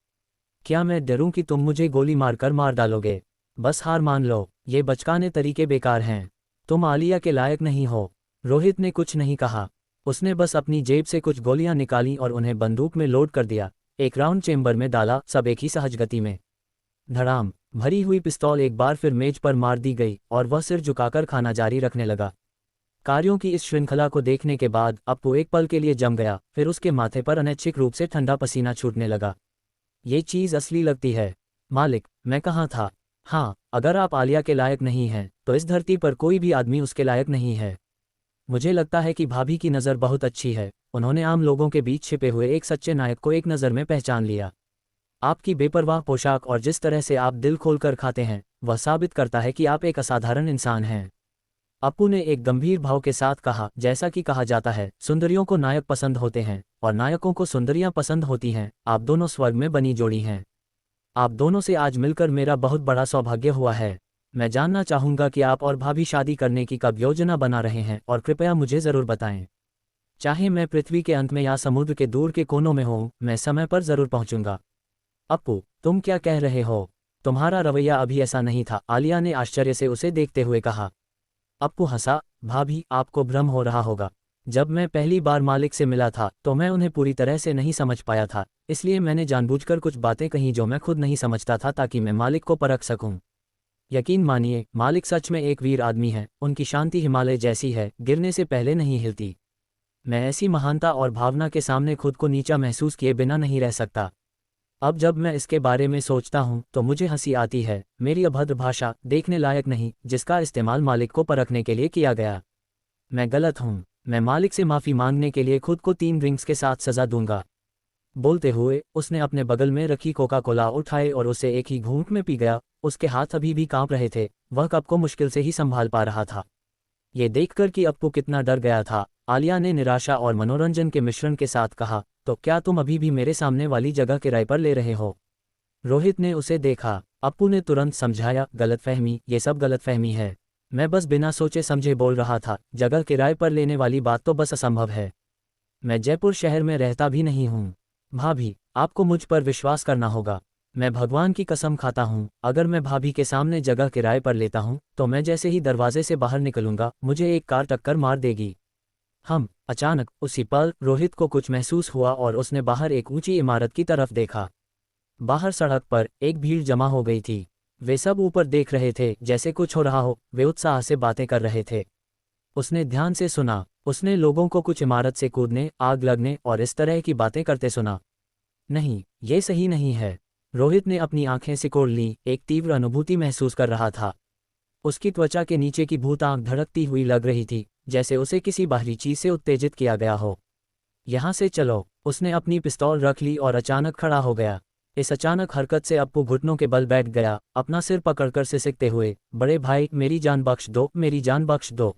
क्या मैं डरूं कि तुम मुझे गोली मारकर मार डालोगे? बस हार मान लो, ये बचकाने तरीके बेकार हैं। तुम आलिया के लायक नहीं हो। रोहित ने कुछ नहीं कहा। उसने बस अपनी जेब से कुछ गोलियां निकालीं और उन्हें बंदूक में लोड कर दिया। एक राउंड चेंबर में डाला, सब एक ही सहज गति में। धड़ाम। भरी हुई पिस्तौल एक बार फिर मेज पर मार दी गई और वह सिर झुकाकर खाना जारी रखने लगा। कार्यों की इस श्रृंखला को देखने के बाद अप्पू एक पल के लिए जम गया, फिर उसके माथे पर अनैच्छिक रूप से ठंडा पसीना छूटने लगा। ये चीज़ असली लगती है। मालिक, मैं कहाँ था? हाँ, अगर आप आलिया के लायक नहीं हैं तो इस धरती पर कोई भी आदमी उसके लायक नहीं है। मुझे लगता है कि भाभी की नज़र बहुत अच्छी है। उन्होंने आम लोगों के बीच छिपे हुए एक सच्चे नायक को एक नज़र में पहचान लिया। आपकी बेपरवाह पोशाक और जिस तरह से आप दिल खोलकर खाते हैं वह साबित करता है कि आप एक असाधारण इंसान हैं। अप्पू ने एक गंभीर भाव के साथ कहा, जैसा कि कहा जाता है सुंदरियों को नायक पसंद होते हैं और नायकों को सुंदरियां पसंद होती हैं। आप दोनों स्वर्ग में बनी जोड़ी हैं। आप दोनों से आज मिलकर मेरा बहुत बड़ा सौभाग्य हुआ है। मैं जानना चाहूँगा कि आप और भाभी शादी करने की कब योजना बना रहे हैं और कृपया मुझे ज़रूर बताएं। चाहे मैं पृथ्वी के अंत में या समुद्र के दूर के कोनों में हूँ, मैं समय पर ज़रूर पहुँचूंगा। अप्पू, तुम क्या कह रहे हो? तुम्हारा रवैया अभी ऐसा नहीं था, आलिया ने आश्चर्य से उसे देखते हुए कहा। अप्पू हंसा। भाभी, आपको भ्रम हो रहा होगा। जब मैं पहली बार मालिक से मिला था तो मैं उन्हें पूरी तरह से नहीं समझ पाया था, इसलिए मैंने जानबूझकर कुछ बातें कहीं जो मैं खुद नहीं समझता था ताकि मैं मालिक को परख सकूं। यकीन मानिए, मालिक सच में एक वीर आदमी है। उनकी शांति हिमालय जैसी है, गिरने से पहले नहीं हिलती। मैं ऐसी महानता और भावना के सामने खुद को नीचा महसूस किए बिना नहीं रह सकता। अब जब मैं इसके बारे में सोचता हूँ तो मुझे हंसी आती है। मेरी अभद्र भाषा देखने लायक नहीं, जिसका इस्तेमाल मालिक को परखने के लिए किया गया। मैं गलत हूँ। मैं मालिक से माफ़ी मांगने के लिए खुद को 3 ड्रिंक्स के साथ सज़ा दूंगा। बोलते हुए उसने अपने बगल में रखी कोका कोला उठाए और उसे एक ही घूंट में पी गया। उसके हाथ अभी भी कांप रहे थे, वह कप को मुश्किल से ही संभाल पा रहा था। ये देखकर कि अप्पू कितना डर गया था, आलिया ने निराशा और मनोरंजन के मिश्रण के साथ कहा, तो क्या तुम अभी भी मेरे सामने वाली जगह किराए पर ले रहे हो? रोहित ने उसे देखा। अप्पू ने तुरंत समझाया, गलतफहमी, ये सब गलतफहमी है। मैं बस बिना सोचे समझे बोल रहा था। जगह किराए पर लेने वाली बात तो बस असंभव है। मैं जयपुर शहर में रहता भी नहीं हूँ। भाभी, आपको मुझ पर विश्वास करना होगा। मैं भगवान की कसम खाता हूँ, अगर मैं भाभी के सामने जगह किराए पर लेता हूँ तो मैं जैसे ही दरवाजे से बाहर निकलूंगा मुझे एक कार टक्कर मार देगी। अचानक उसी पल रोहित को कुछ महसूस हुआ और उसने बाहर एक ऊंची इमारत की तरफ देखा। बाहर सड़क पर एक भीड़ जमा हो गई थी। वे सब ऊपर देख रहे थे जैसे कुछ हो रहा हो। वे उत्साह से बातें कर रहे थे। उसने ध्यान से सुना। उसने लोगों को कुछ इमारत से कूदने, आग लगने और इस तरह की बातें करते सुना। नहीं, ये सही नहीं है। रोहित ने अपनी आंखें सिकोड़ लीं, एक तीव्र अनुभूति महसूस कर रहा था। उसकी त्वचा के नीचे की भूत आंख धड़कती हुई लग रही थी, जैसे उसे किसी बाहरी चीज से उत्तेजित किया गया हो। यहाँ से चलो। उसने अपनी पिस्तौल रख ली और अचानक खड़ा हो गया। इस अचानक हरकत से अप्पू घुटनों के बल बैठ गया, अपना सिर पकड़कर सिसकते हुए, बड़े भाई, मेरी जान बख्श दो, मेरी जान बख्श दो।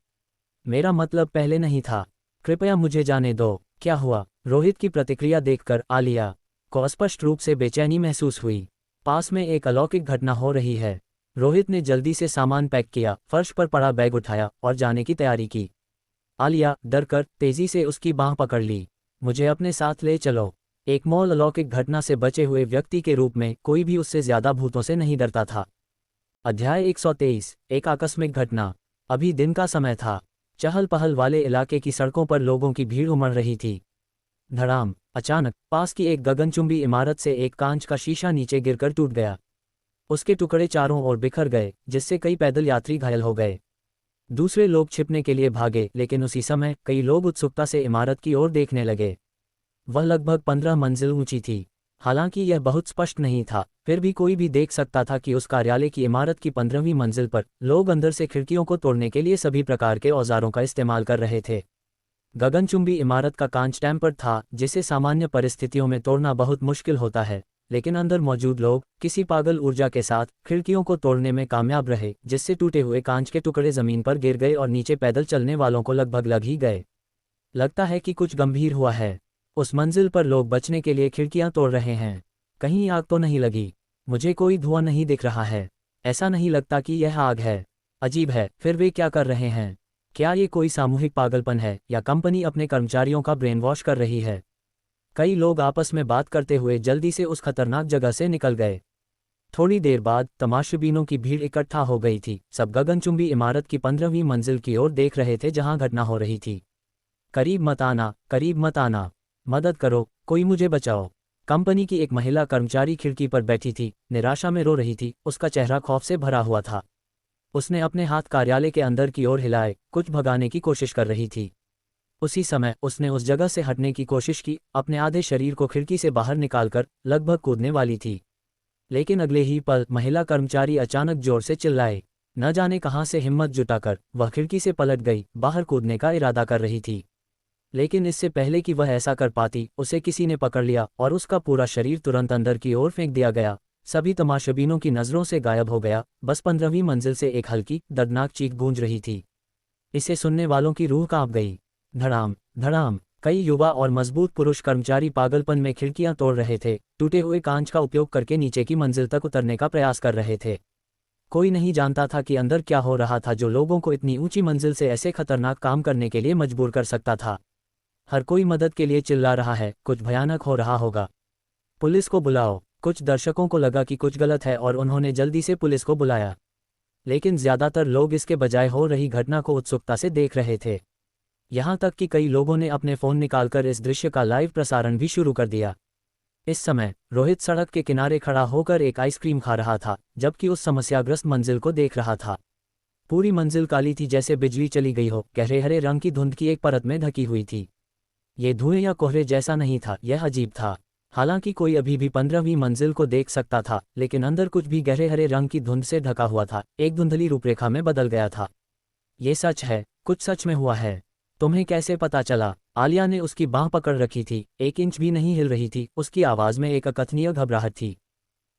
मेरा मतलब पहले नहीं था। कृपया मुझे जाने दो। क्या हुआ? रोहित की प्रतिक्रिया देखकर आलिया को स्पष्ट रूप से बेचैनी महसूस हुई। पास में एक अलौकिक घटना हो रही है। रोहित ने जल्दी से सामान पैक किया, फर्श पर पड़ा बैग उठाया और जाने की तैयारी की। आलिया डरकर तेजी से उसकी बांह पकड़ ली। मुझे अपने साथ ले चलो। एक मौल अलौकिक घटना से बचे हुए व्यक्ति के रूप में कोई भी उससे ज्यादा भूतों से नहीं डरता था। अध्याय 123। एक आकस्मिक घटना। अभी दिन का समय था। चहल पहल वाले इलाके की सड़कों पर लोगों की भीड़ उमड़ रही थी। धड़ाम। अचानक पास की एक गगनचुंबी इमारत से एक कांच का शीशा नीचे गिरकर टूट गया। उसके टुकड़े चारों ओर बिखर गए, जिससे कई पैदल यात्री घायल हो गए। दूसरे लोग छिपने के लिए भागे, लेकिन उसी समय कई लोग उत्सुकता से इमारत की ओर देखने लगे। वह लगभग 15 मंजिल ऊंची थी। हालांकि यह बहुत स्पष्ट नहीं था, फिर भी कोई भी देख सकता था कि उस कार्यालय की इमारत की 15वीं मंजिल पर लोग अंदर से खिड़कियों को तोड़ने के लिए सभी प्रकार के औजारों का इस्तेमाल कर रहे थे। गगनचुंबी इमारत का कांच टेम्पर्ड था, जिसे सामान्य परिस्थितियों में तोड़ना बहुत मुश्किल होता है, लेकिन अंदर मौजूद लोग किसी पागल ऊर्जा के साथ खिड़कियों को तोड़ने में कामयाब रहे, जिससे टूटे हुए कांच के टुकड़े जमीन पर गिर गए और नीचे पैदल चलने वालों को लगभग लग ही गए। लगता है कि कुछ गंभीर हुआ है। उस मंजिल पर लोग बचने के लिए खिड़कियां तोड़ रहे हैं। कहीं आग तो नहीं लगी? मुझे कोई धुआं नहीं दिख रहा है। ऐसा नहीं लगता कि यह आग है। अजीब है, फिर वे क्या कर रहे हैं? क्या ये कोई सामूहिक पागलपन है या कंपनी अपने कर्मचारियों का ब्रेन वॉश कर रही है? कई लोग आपस में बात करते हुए जल्दी से उस खतरनाक जगह से निकल गए। थोड़ी देर बाद तमाशबीनों की भीड़ इकट्ठा हो गई थी। सब गगनचुंबी इमारत की 15वीं मंजिल की ओर देख रहे थे जहां घटना हो रही थी। करीब मत आना, करीब मत आना। मदद करो, कोई मुझे बचाओ। कंपनी की एक महिला कर्मचारी खिड़की पर बैठी थी, निराशा में रो रही थी। उसका चेहरा खौफ से भरा हुआ था। उसने अपने हाथ कार्यालय के अंदर की ओर हिलाए, कुछ भगाने की कोशिश कर रही थी। उसी समय उसने उस जगह से हटने की कोशिश की, अपने आधे शरीर को खिड़की से बाहर निकालकर लगभग कूदने वाली थी। लेकिन अगले ही पल महिला कर्मचारी अचानक जोर से चिल्लाए। न जाने कहां से हिम्मत जुटाकर वह खिड़की से पलट गई, बाहर कूदने का इरादा कर रही थी। लेकिन इससे पहले कि वह ऐसा कर पाती, उसे किसी ने पकड़ लिया और उसका पूरा शरीर तुरंत अंदर की ओर फेंक दिया गया। सभी तमाशबीनों की नज़रों से गायब हो गया। बस 15वीं मंजिल से एक हल्की दर्दनाक चीख गूंज रही थी। इसे सुनने वालों की रूह कांप गई। धड़ाम धड़ाम, कई युवा और मजबूत पुरुष कर्मचारी पागलपन में खिड़कियां तोड़ रहे थे, टूटे हुए कांच का उपयोग करके नीचे की मंजिल तक उतरने का प्रयास कर रहे थे। कोई नहीं जानता था कि अंदर क्या हो रहा था जो लोगों को इतनी ऊंची मंजिल से ऐसे खतरनाक काम करने के लिए मजबूर कर सकता था। हर कोई मदद के लिए चिल्ला रहा है, कुछ भयानक हो रहा होगा। पुलिस को बुलाओ। कुछ दर्शकों को लगा कि कुछ गलत है और उन्होंने जल्दी से पुलिस को बुलाया। लेकिन ज्यादातर लोग इसके बजाय हो रही घटना को उत्सुकता से देख रहे थे। यहाँ तक कि कई लोगों ने अपने फ़ोन निकालकर इस दृश्य का लाइव प्रसारण भी शुरू कर दिया। इस समय रोहित सड़क के किनारे खड़ा होकर एक आइसक्रीम खा रहा था, जबकि उस समस्याग्रस्त मंजिल को देख रहा था। पूरी मंजिल काली थी, जैसे बिजली चली गई हो, गहरे हरे रंग की धुंध की एक परत में ढकी हुई थी। ये धुएं या कोहरे जैसा नहीं था, यह अजीब था। हालांकि कोई अभी भी 15वीं मंजिल को देख सकता था, लेकिन अंदर कुछ भी गहरे हरे रंग की धुंध से ढका हुआ था, एक धुंधली रूपरेखा में बदल गया था। ये सच है, कुछ सच में हुआ है। तुम्हें कैसे पता चला? आलिया ने उसकी बांह पकड़ रखी थी, 1 इंच भी नहीं हिल रही थी। उसकी आवाज़ में एक अकथनीय घबराहट थी।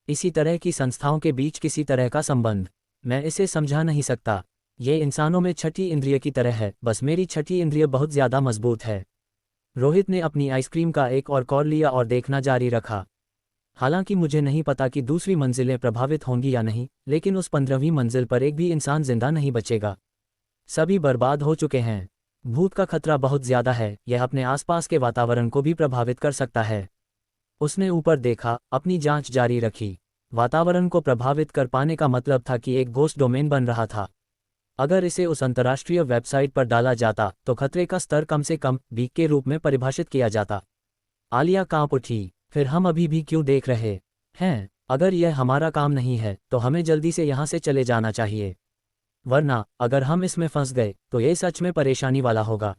इसी तरह की संस्थाओं के बीच किसी तरह का संबंध, मैं इसे समझा नहीं सकता। ये इंसानों में छठी इंद्रिय की तरह है, बस मेरी छठी इंद्रिय बहुत ज़्यादा मजबूत है। रोहित ने अपनी आइसक्रीम का एक और कौर लिया और देखना जारी रखा। हालांकि मुझे नहीं पता कि दूसरी मंजिलें प्रभावित होंगी या नहीं, लेकिन उस 15वीं मंजिल पर एक भी इंसान जिंदा नहीं बचेगा। सभी बर्बाद हो चुके हैं। भूत का खतरा बहुत ज्यादा है, यह अपने आसपास के वातावरण को भी प्रभावित कर सकता है। उसने ऊपर देखा, अपनी जांच जारी रखी। वातावरण को प्रभावित कर पाने का मतलब था कि एक घोस्ट डोमेन बन रहा था। अगर इसे उस अंतर्राष्ट्रीय वेबसाइट पर डाला जाता तो खतरे का स्तर कम से कम बी के रूप में परिभाषित किया जाता। आलिया कांप उठी। फिर हम अभी भी क्यों देख रहे हैं? अगर यह हमारा काम नहीं है तो हमें जल्दी से यहाँ से चले जाना चाहिए, वरना अगर हम इसमें फंस गए तो ये सच में परेशानी वाला होगा।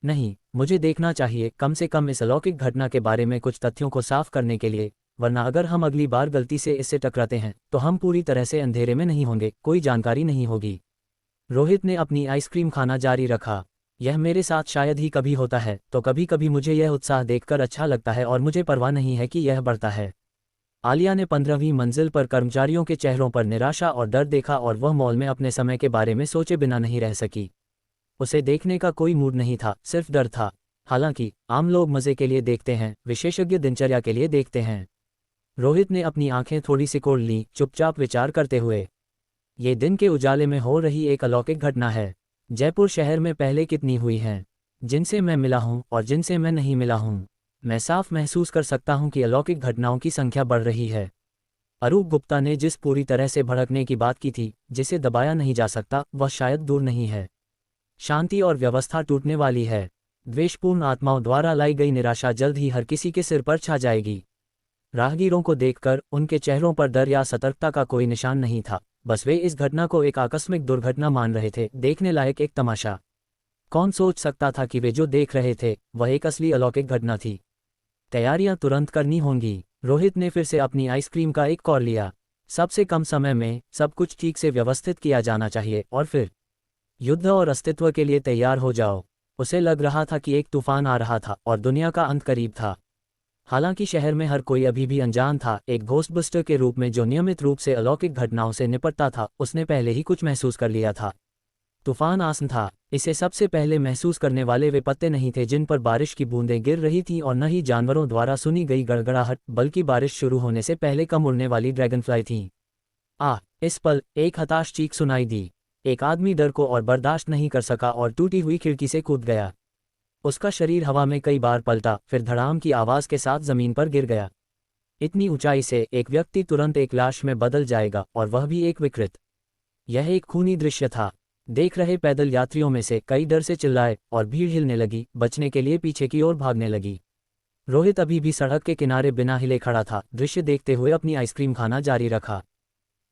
नहीं, मुझे देखना चाहिए, कम से कम इस अलौकिक घटना के बारे में कुछ तथ्यों को साफ करने के लिए, वरना अगर हम अगली बार गलती से इससे टकराते हैं तो हम पूरी तरह से अंधेरे में नहीं होंगे, कोई जानकारी नहीं होगी। रोहित ने अपनी आइसक्रीम खाना जारी रखा। यह मेरे साथ शायद ही कभी होता है, तो कभी कभी मुझे यह उत्साह देखकर अच्छा लगता है और मुझे परवाह नहीं है कि यह बढ़ता है। आलिया ने 15वीं मंजिल पर कर्मचारियों के चेहरों पर निराशा और डर देखा और वह मॉल में अपने समय के बारे में सोचे बिना नहीं रह सकी। उसे देखने का कोई मूड नहीं था, सिर्फ डर था। हालांकि आम लोग मज़े के लिए देखते हैं, विशेषज्ञ दिनचर्या के लिए देखते हैं। रोहित ने अपनी आंखें थोड़ी सिकोड़ लीं, चुपचाप विचार करते हुए। ये दिन के उजाले में हो रही एक अलौकिक घटना है। जयपुर शहर में पहले कितनी हुई हैं, जिनसे मैं मिला हूँ और जिनसे मैं नहीं मिला हूँ। मैं साफ महसूस कर सकता हूँ कि अलौकिक घटनाओं की संख्या बढ़ रही है। अरूप गुप्ता ने जिस पूरी तरह से भड़कने की बात की थी, जिसे दबाया नहीं जा सकता, वह शायद दूर नहीं है। शांति और व्यवस्था टूटने वाली है। द्वेषपूर्ण आत्माओं द्वारा लाई गई निराशा जल्द ही हर किसी के सिर पर छा जाएगी। राहगीरों को देखकर उनके चेहरों पर डर या सतर्कता का कोई निशान नहीं था, बस वे इस घटना को एक आकस्मिक दुर्घटना मान रहे थे, देखने लायक एक तमाशा। कौन सोच सकता था कि वे जो देख रहे थे वह एक असली अलौकिक घटना थी। तैयारियां तुरंत करनी होंगी। रोहित ने फिर से अपनी आइसक्रीम का एक कौर लिया। सबसे कम समय में सब कुछ ठीक से व्यवस्थित किया जाना चाहिए और फिर युद्ध और अस्तित्व के लिए तैयार हो जाओ। उसे लग रहा था कि एक तूफान आ रहा था और दुनिया का अंत करीब था। हालांकि शहर में हर कोई अभी भी अनजान था। एक घोस्टबस्टर के रूप में जो नियमित रूप से अलौकिक घटनाओं से निपटता था, उसने पहले ही कुछ महसूस कर लिया था। तूफान आसन था। इसे सबसे पहले महसूस करने वाले वे पत्ते नहीं थे जिन पर बारिश की बूंदें गिर रही थीं, और न ही जानवरों द्वारा सुनी गई गड़गड़ाहट, बल्कि बारिश शुरू होने से पहले कम उड़ने वाली ड्रैगनफ्लाई थीं। इस पल एक हताश चीख सुनाई दी। एक आदमी डर को और बर्दाश्त नहीं कर सका और टूटी हुई खिड़की से कूद गया। उसका शरीर हवा में कई बार पलटा, फिर धड़ाम की आवाज़ के साथ जमीन पर गिर गया। इतनी ऊंचाई से एक व्यक्ति तुरंत एक लाश में बदल जाएगा, और वह भी एक विकृत। यह एक खूनी दृश्य था। देख रहे पैदल यात्रियों में से कई डर से चिल्लाए और भीड़ हिलने लगी, बचने के लिए पीछे की ओर भागने लगी। रोहित अभी भी सड़क के किनारे बिना हिले खड़ा था, दृश्य देखते हुए अपनी आइसक्रीम खाना जारी रखा।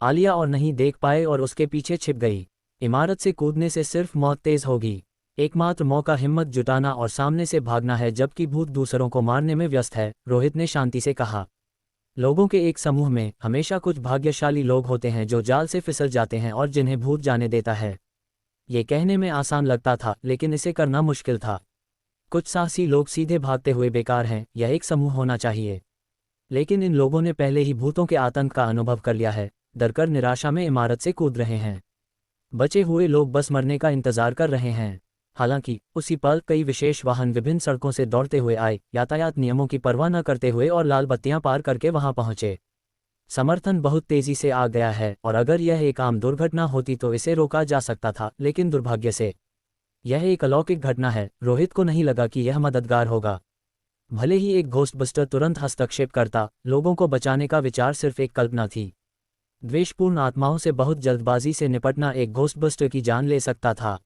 आलिया और नहीं देख पाए और उसके पीछे छिप गई। इमारत से कूदने से सिर्फ मौत तेज होगी। एकमात्र मौका हिम्मत जुटाना और सामने से भागना है, जबकि भूत दूसरों को मारने में व्यस्त है, रोहित ने शांति से कहा। लोगों के एक समूह में हमेशा कुछ भाग्यशाली लोग होते हैं जो जाल से फिसल जाते हैं और जिन्हें भूत जाने देता है। ये कहने में आसान लगता था, लेकिन इसे करना मुश्किल था। कुछ साहसी लोग सीधे भागते हुए बेकार हैं, यह एक समूह होना चाहिए। लेकिन इन लोगों ने पहले ही भूतों के आतंक का अनुभव कर लिया है, डरकर निराशा में इमारत से कूद रहे हैं। बचे हुए लोग बस मरने का इंतजार कर रहे हैं। हालांकि उसी पल कई विशेष वाहन विभिन्न सड़कों से दौड़ते हुए आए, यातायात नियमों की परवाह न करते हुए, और लाल बत्तियां पार करके वहां पहुंचे। समर्थन बहुत तेजी से आ गया है, और अगर यह एक आम दुर्घटना होती तो इसे रोका जा सकता था, लेकिन दुर्भाग्य से यह एक अलौकिक घटना है। रोहित को नहीं लगा कि यह मददगार होगा। भले ही एक घोस्टबस्टर तुरंत हस्तक्षेप करता, लोगों को बचाने का विचार सिर्फ एक कल्पना थी। द्वेषपूर्ण आत्माओं से बहुत जल्दबाजी से निपटना एक घोस्टबस्टर की जान ले सकता था।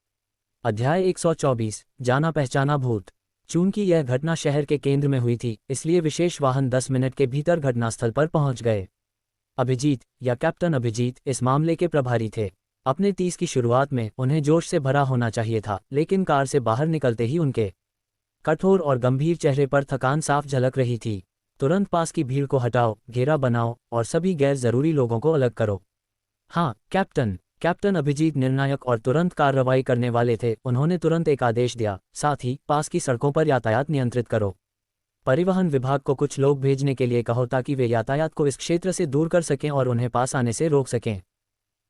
अध्याय 124, जाना पहचाना भूत। चूंकि यह घटना शहर के केंद्र में हुई थी, इसलिए विशेष वाहन 10 मिनट के भीतर घटनास्थल पर पहुंच गए। अभिजीत, या कैप्टन अभिजीत, इस मामले के प्रभारी थे। अपने 30 की शुरुआत में उन्हें जोश से भरा होना चाहिए था, लेकिन कार से बाहर निकलते ही उनके कठोर और गंभीर चेहरे पर थकान साफ झलक रही थी। तुरंत पास की भीड़ को हटाओ, घेरा बनाओ और सभी गैर जरूरी लोगों को अलग करो। हाँ कैप्टन। कैप्टन अभिजीत निर्णायक और तुरंत कार्रवाई करने वाले थे। उन्होंने तुरंत एक आदेश दिया, साथ ही पास की सड़कों पर यातायात नियंत्रित करो। परिवहन विभाग को कुछ लोग भेजने के लिए कहो ताकि वे यातायात को इस क्षेत्र से दूर कर सकें और उन्हें पास आने से रोक सकें।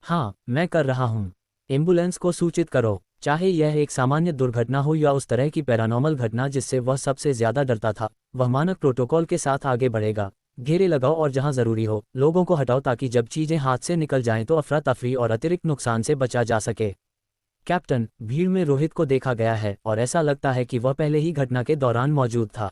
हाँ, मैं कर रहा हूँ। एम्बुलेंस को सूचित करो, चाहे यह एक सामान्य दुर्घटना हो या उस तरह की पैरानॉर्मल घटना जिससे वह सबसे ज्यादा डरता था। वह मानक प्रोटोकॉल के साथ आगे बढ़ेगा। घेरे लगाओ और जहां जरूरी हो लोगों को हटाओ, ताकि जब चीजें हाथ से निकल जाएं तो अफरा तफरी और अतिरिक्त नुकसान से बचा जा सके। कैप्टन, भीड़ में रोहित को देखा गया है और ऐसा लगता है कि वह पहले ही घटना के दौरान मौजूद था।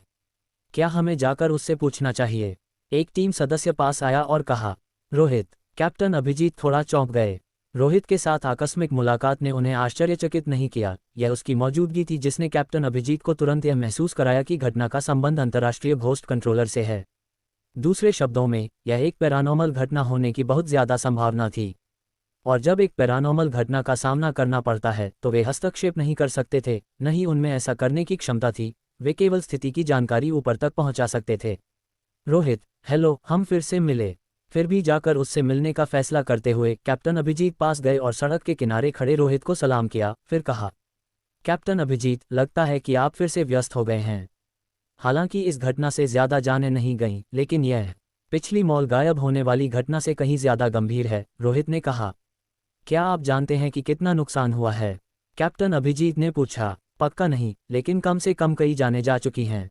क्या हमें जाकर उससे पूछना चाहिए? एक टीम सदस्य पास आया और कहा। रोहित। कैप्टन अभिजीत थोड़ा चौंक गए। रोहित के साथ आकस्मिक मुलाकात ने उन्हें आश्चर्यचकित नहीं किया। यह उसकी मौजूदगी थी जिसने कैप्टन अभिजीत को तुरंत यह महसूस कराया कि घटना का संबंध अंतर्राष्ट्रीय घोस्ट कंट्रोलर से है। दूसरे शब्दों में, यह एक पैरानॉर्मल घटना होने की बहुत ज्यादा संभावना थी। और जब एक पैरानॉर्मल घटना का सामना करना पड़ता है तो वे हस्तक्षेप नहीं कर सकते थे, न ही उनमें ऐसा करने की क्षमता थी। वे केवल स्थिति की जानकारी ऊपर तक पहुंचा सकते थे। रोहित, हेलो, हम फिर से मिले। फिर भी जाकर उससे मिलने का फैसला करते हुए कैप्टन अभिजीत पास गए और सड़क के किनारे खड़े रोहित को सलाम किया, फिर कहा। कैप्टन अभिजीत, लगता है कि आप फिर से व्यस्त हो गए हैं। हालांकि इस घटना से ज्यादा जानें नहीं गईं, लेकिन यह पिछली मॉल गायब होने वाली घटना से कहीं ज्यादा गंभीर है, रोहित ने कहा। क्या आप जानते हैं कि कितना नुकसान हुआ है? कैप्टन अभिजीत ने पूछा। पक्का नहीं, लेकिन कम से कम कई जानें जा चुकी हैं,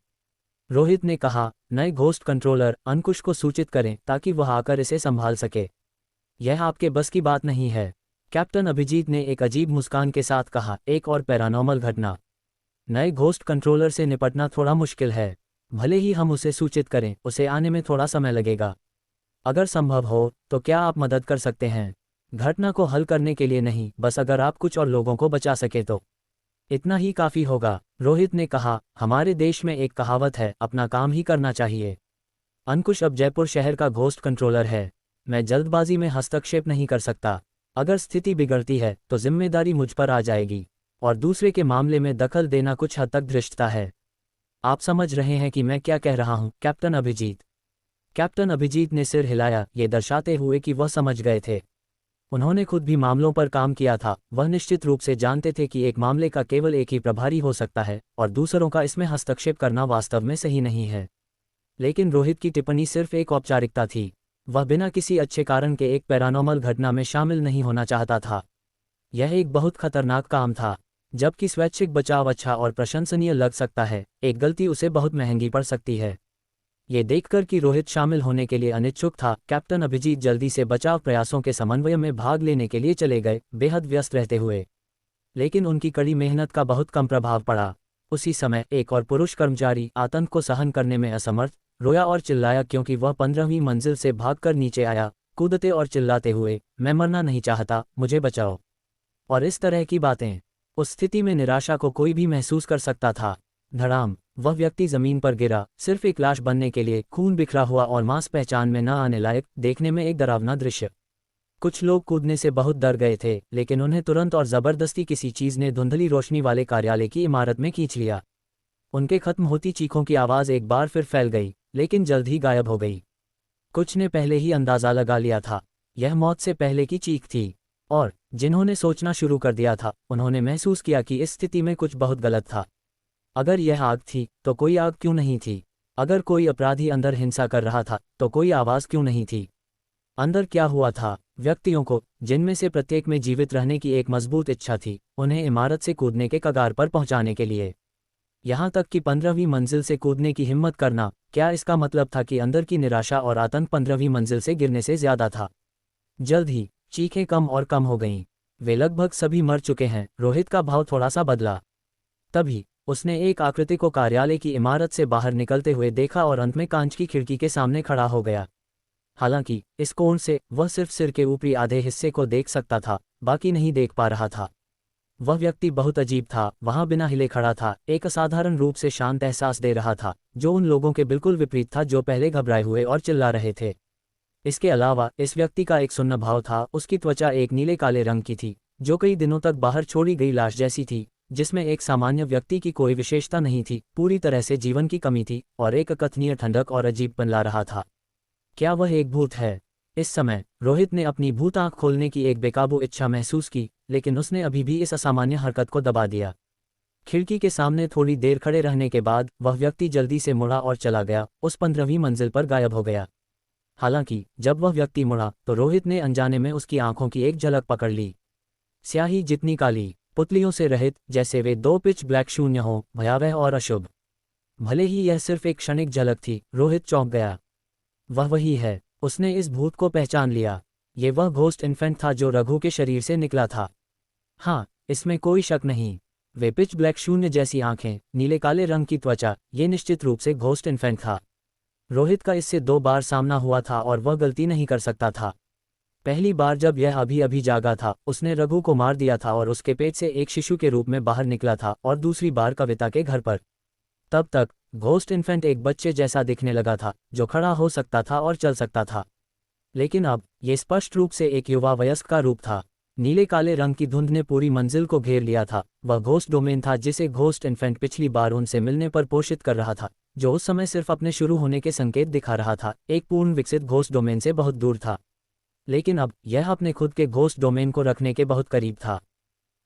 रोहित ने कहा। नए घोस्ट कंट्रोलर अंकुश को सूचित करें ताकि वह आकर इसे संभाल सके। यह आपके बस की बात नहीं है, कैप्टन अभिजीत ने एक अजीब मुस्कान के साथ कहा। एक और पैरानॉर्मल घटना। नए घोस्ट कंट्रोलर से निपटना थोड़ा मुश्किल है। भले ही हम उसे सूचित करें, उसे आने में थोड़ा समय लगेगा। अगर संभव हो तो क्या आप मदद कर सकते हैं? घटना को हल करने के लिए नहीं, बस अगर आप कुछ और लोगों को बचा सके तो इतना ही काफ़ी होगा, रोहित ने कहा। हमारे देश में एक कहावत है, अपना काम ही करना चाहिए। अंकुश अब जयपुर शहर का घोस्ट कंट्रोलर है। मैं जल्दबाजी में हस्तक्षेप नहीं कर सकता। अगर स्थिति बिगड़ती है तो जिम्मेदारी मुझ पर आ जाएगी, और दूसरे के मामले में दखल देना कुछ हद तक धृष्टता है। आप समझ रहे हैं कि मैं क्या कह रहा हूं, कैप्टन अभिजीत? कैप्टन अभिजीत ने सिर हिलाया, ये दर्शाते हुए कि वह समझ गए थे। उन्होंने खुद भी मामलों पर काम किया था। वह निश्चित रूप से जानते थे कि एक मामले का केवल एक ही प्रभारी हो सकता है और दूसरों का इसमें हस्तक्षेप करना वास्तव में सही नहीं है। लेकिन रोहित की टिप्पणी सिर्फ एक औपचारिकता थी। वह बिना किसी अच्छे कारण के एक पैरानॉर्मल घटना में शामिल नहीं होना चाहता था। यह एक बहुत खतरनाक काम था। जबकि स्वैच्छिक बचाव अच्छा और प्रशंसनीय लग सकता है, एक गलती उसे बहुत महंगी पड़ सकती है। ये देखकर कि रोहित शामिल होने के लिए अनिच्छुक था, कैप्टन अभिजीत जल्दी से बचाव प्रयासों के समन्वय में भाग लेने के लिए चले गए, बेहद व्यस्त रहते हुए। लेकिन उनकी कड़ी मेहनत का बहुत कम प्रभाव पड़ा। उसी समय एक और पुरुष कर्मचारी, आतंक को सहन करने में असमर्थ, रोया और चिल्लाया क्योंकि वह 15वीं मंजिल से भागकर नीचे आया, कूदते और चिल्लाते हुए, मैं मरना नहीं चाहता, मुझे बचाओ। और इस तरह की बातें। उस स्थिति में निराशा को कोई भी महसूस कर सकता था। धड़ाम, वह व्यक्ति जमीन पर गिरा, सिर्फ एक लाश बनने के लिए, खून बिखरा हुआ और मांस पहचान में न आने लायक, देखने में एक डरावना दृश्य। कुछ लोग कूदने से बहुत डर गए थे, लेकिन उन्हें तुरंत और जबरदस्ती किसी चीज ने धुंधली रोशनी वाले कार्यालय की इमारत में खींच लिया। उनके खत्म होती चीखों की आवाज एक बार फिर फैल गई, लेकिन जल्द ही गायब हो गई। कुछ ने पहले ही अंदाजा लगा लिया था, यह मौत से पहले की चीख थी। और जिन्होंने सोचना शुरू कर दिया था, उन्होंने महसूस किया कि इस स्थिति में कुछ बहुत गलत था। अगर यह आग थी, तो कोई आग क्यों नहीं थी? अगर कोई अपराधी अंदर हिंसा कर रहा था, तो कोई आवाज क्यों नहीं थी? अंदर क्या हुआ था? व्यक्तियों को, जिनमें से प्रत्येक में जीवित रहने की एक मजबूत इच्छा थी, उन्हें इमारत से कूदने के कगार पर पहुंचाने के लिए। यहां तक कि 15वीं मंजिल से कूदने की हिम्मत करना, क्या इसका मतलब था कि अंदर की निराशा और आतंक 15वीं मंजिल से गिरने से ज्यादा था? जल्द ही चीखें कम और कम हो गईं। वे लगभग सभी मर चुके हैं। रोहित का भाव थोड़ा सा बदला। तभी उसने एक आकृति को कार्यालय की इमारत से बाहर निकलते हुए देखा और अंत में कांच की खिड़की के सामने खड़ा हो गया। हालांकि इस कोण से वह सिर्फ सिर के ऊपरी आधे हिस्से को देख सकता था, बाकी नहीं देख पा रहा था। वह व्यक्ति बहुत अजीब था, वहां बिना हिले खड़ा था, एक असाधारण रूप से शांत एहसास दे रहा था, जो उन लोगों के बिल्कुल विपरीत था जो पहले घबराए हुए और चिल्ला रहे थे। इसके अलावा इस व्यक्ति का एक सुन्न भाव था। उसकी त्वचा एक नीले काले रंग की थी, जो कई दिनों तक बाहर छोड़ी गई लाश जैसी थी, जिसमें एक सामान्य व्यक्ति की कोई विशेषता नहीं थी, पूरी तरह से जीवन की कमी थी, और एक अकथनीय ठंडक और अजीबपन ला रहा था। क्या वह एक भूत है? इस समय रोहित ने अपनी भूत आंख खोलने की एक बेकाबू इच्छा महसूस की, लेकिन उसने अभी भी इस असामान्य हरकत को दबा दिया। खिड़की के सामने थोड़ी देर खड़े रहने के बाद वह व्यक्ति जल्दी से मुड़ा और चला गया, उस 15वीं मंजिल पर गायब हो गया। हालांकि जब वह व्यक्ति मुड़ा, तो रोहित ने अनजाने में उसकी आंखों की एक झलक पकड़ ली। स्याही जितनी काली, पुतलियों से रहित, जैसे वे दो पिच ब्लैक शून्य हों, भयावह और अशुभ। भले ही यह सिर्फ एक क्षणिक झलक थी, रोहित चौंक गया। वह वही है। उसने इस भूत को पहचान लिया। ये वह घोस्ट इन्फेंट था जो रघु के शरीर से निकला था। हाँ, इसमें कोई शक नहीं। वे पिच ब्लैक शून्य जैसी आंखें, नीले काले रंग की त्वचा, ये निश्चित रूप से घोस्ट इन्फेंट था। रोहित का इससे 2 बार सामना हुआ था और वह गलती नहीं कर सकता था। पहली बार जब यह अभी अभी जागा था, उसने रघु को मार दिया था और उसके पेट से एक शिशु के रूप में बाहर निकला था, और दूसरी बार कविता के घर पर। तब तक घोस्ट इन्फेंट एक बच्चे जैसा दिखने लगा था, जो खड़ा हो सकता था और चल सकता था। लेकिन अब ये स्पष्ट रूप से एक युवा वयस्क का रूप था। नीले काले रंग की धुंध ने पूरी मंजिल को घेर लिया था। वह घोस्ट डोमेन था जिसे घोस्ट इन्फेंट पिछली बार उनसे मिलने पर पोषित कर रहा था, जो उस समय सिर्फ अपने शुरू होने के संकेत दिखा रहा था, एक पूर्ण विकसित घोस्ट डोमेन से बहुत दूर था। लेकिन अब यह अपने खुद के घोस्ट डोमेन को रखने के बहुत करीब था।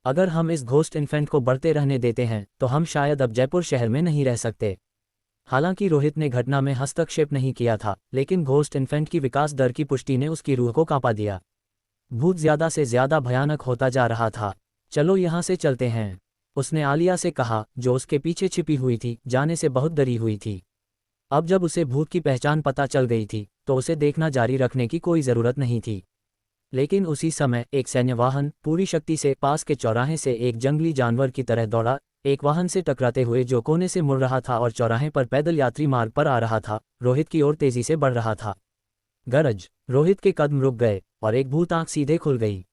अगर हम इस घोस्ट इन्फेंट को बढ़ते रहने देते हैं, तो हम शायद अब जयपुर शहर में नहीं रह सकते। हालांकि रोहित ने घटना में हस्तक्षेप नहीं किया था, लेकिन घोस्ट इन्फेंट की विकास दर की पुष्टि ने उसकी रूह को कांपा दिया। भूत ज्यादा से ज्यादा भयानक होता जा रहा था। चलो यहाँ से चलते हैं, उसने आलिया से कहा, जो उसके पीछे छिपी हुई थी, जाने से बहुत डरी हुई थी। अब जब उसे भूत की पहचान पता चल गई थी, तो उसे देखना जारी रखने की कोई जरूरत नहीं थी। लेकिन उसी समय एक सैन्य वाहन पूरी शक्ति से पास के चौराहे से एक जंगली जानवर की तरह दौड़ा, एक वाहन से टकराते हुए जो कोने से मुड़ रहा था और चौराहे पर पैदल यात्री मार्ग पर आ रहा था, रोहित की ओर तेजी से बढ़ रहा था। गरज! रोहित के कदम रुक गए और एक भूत आंख सीधे खुल गई।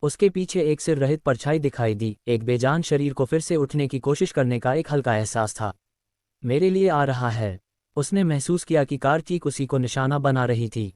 उसके पीछे एक सिर रहित परछाई दिखाई दी, एक बेजान शरीर को फिर से उठने की कोशिश करने का एक हल्का एहसास था। मेरे लिए आ रहा है। उसने महसूस किया कि कार ठीक उसी को निशाना बना रही थी।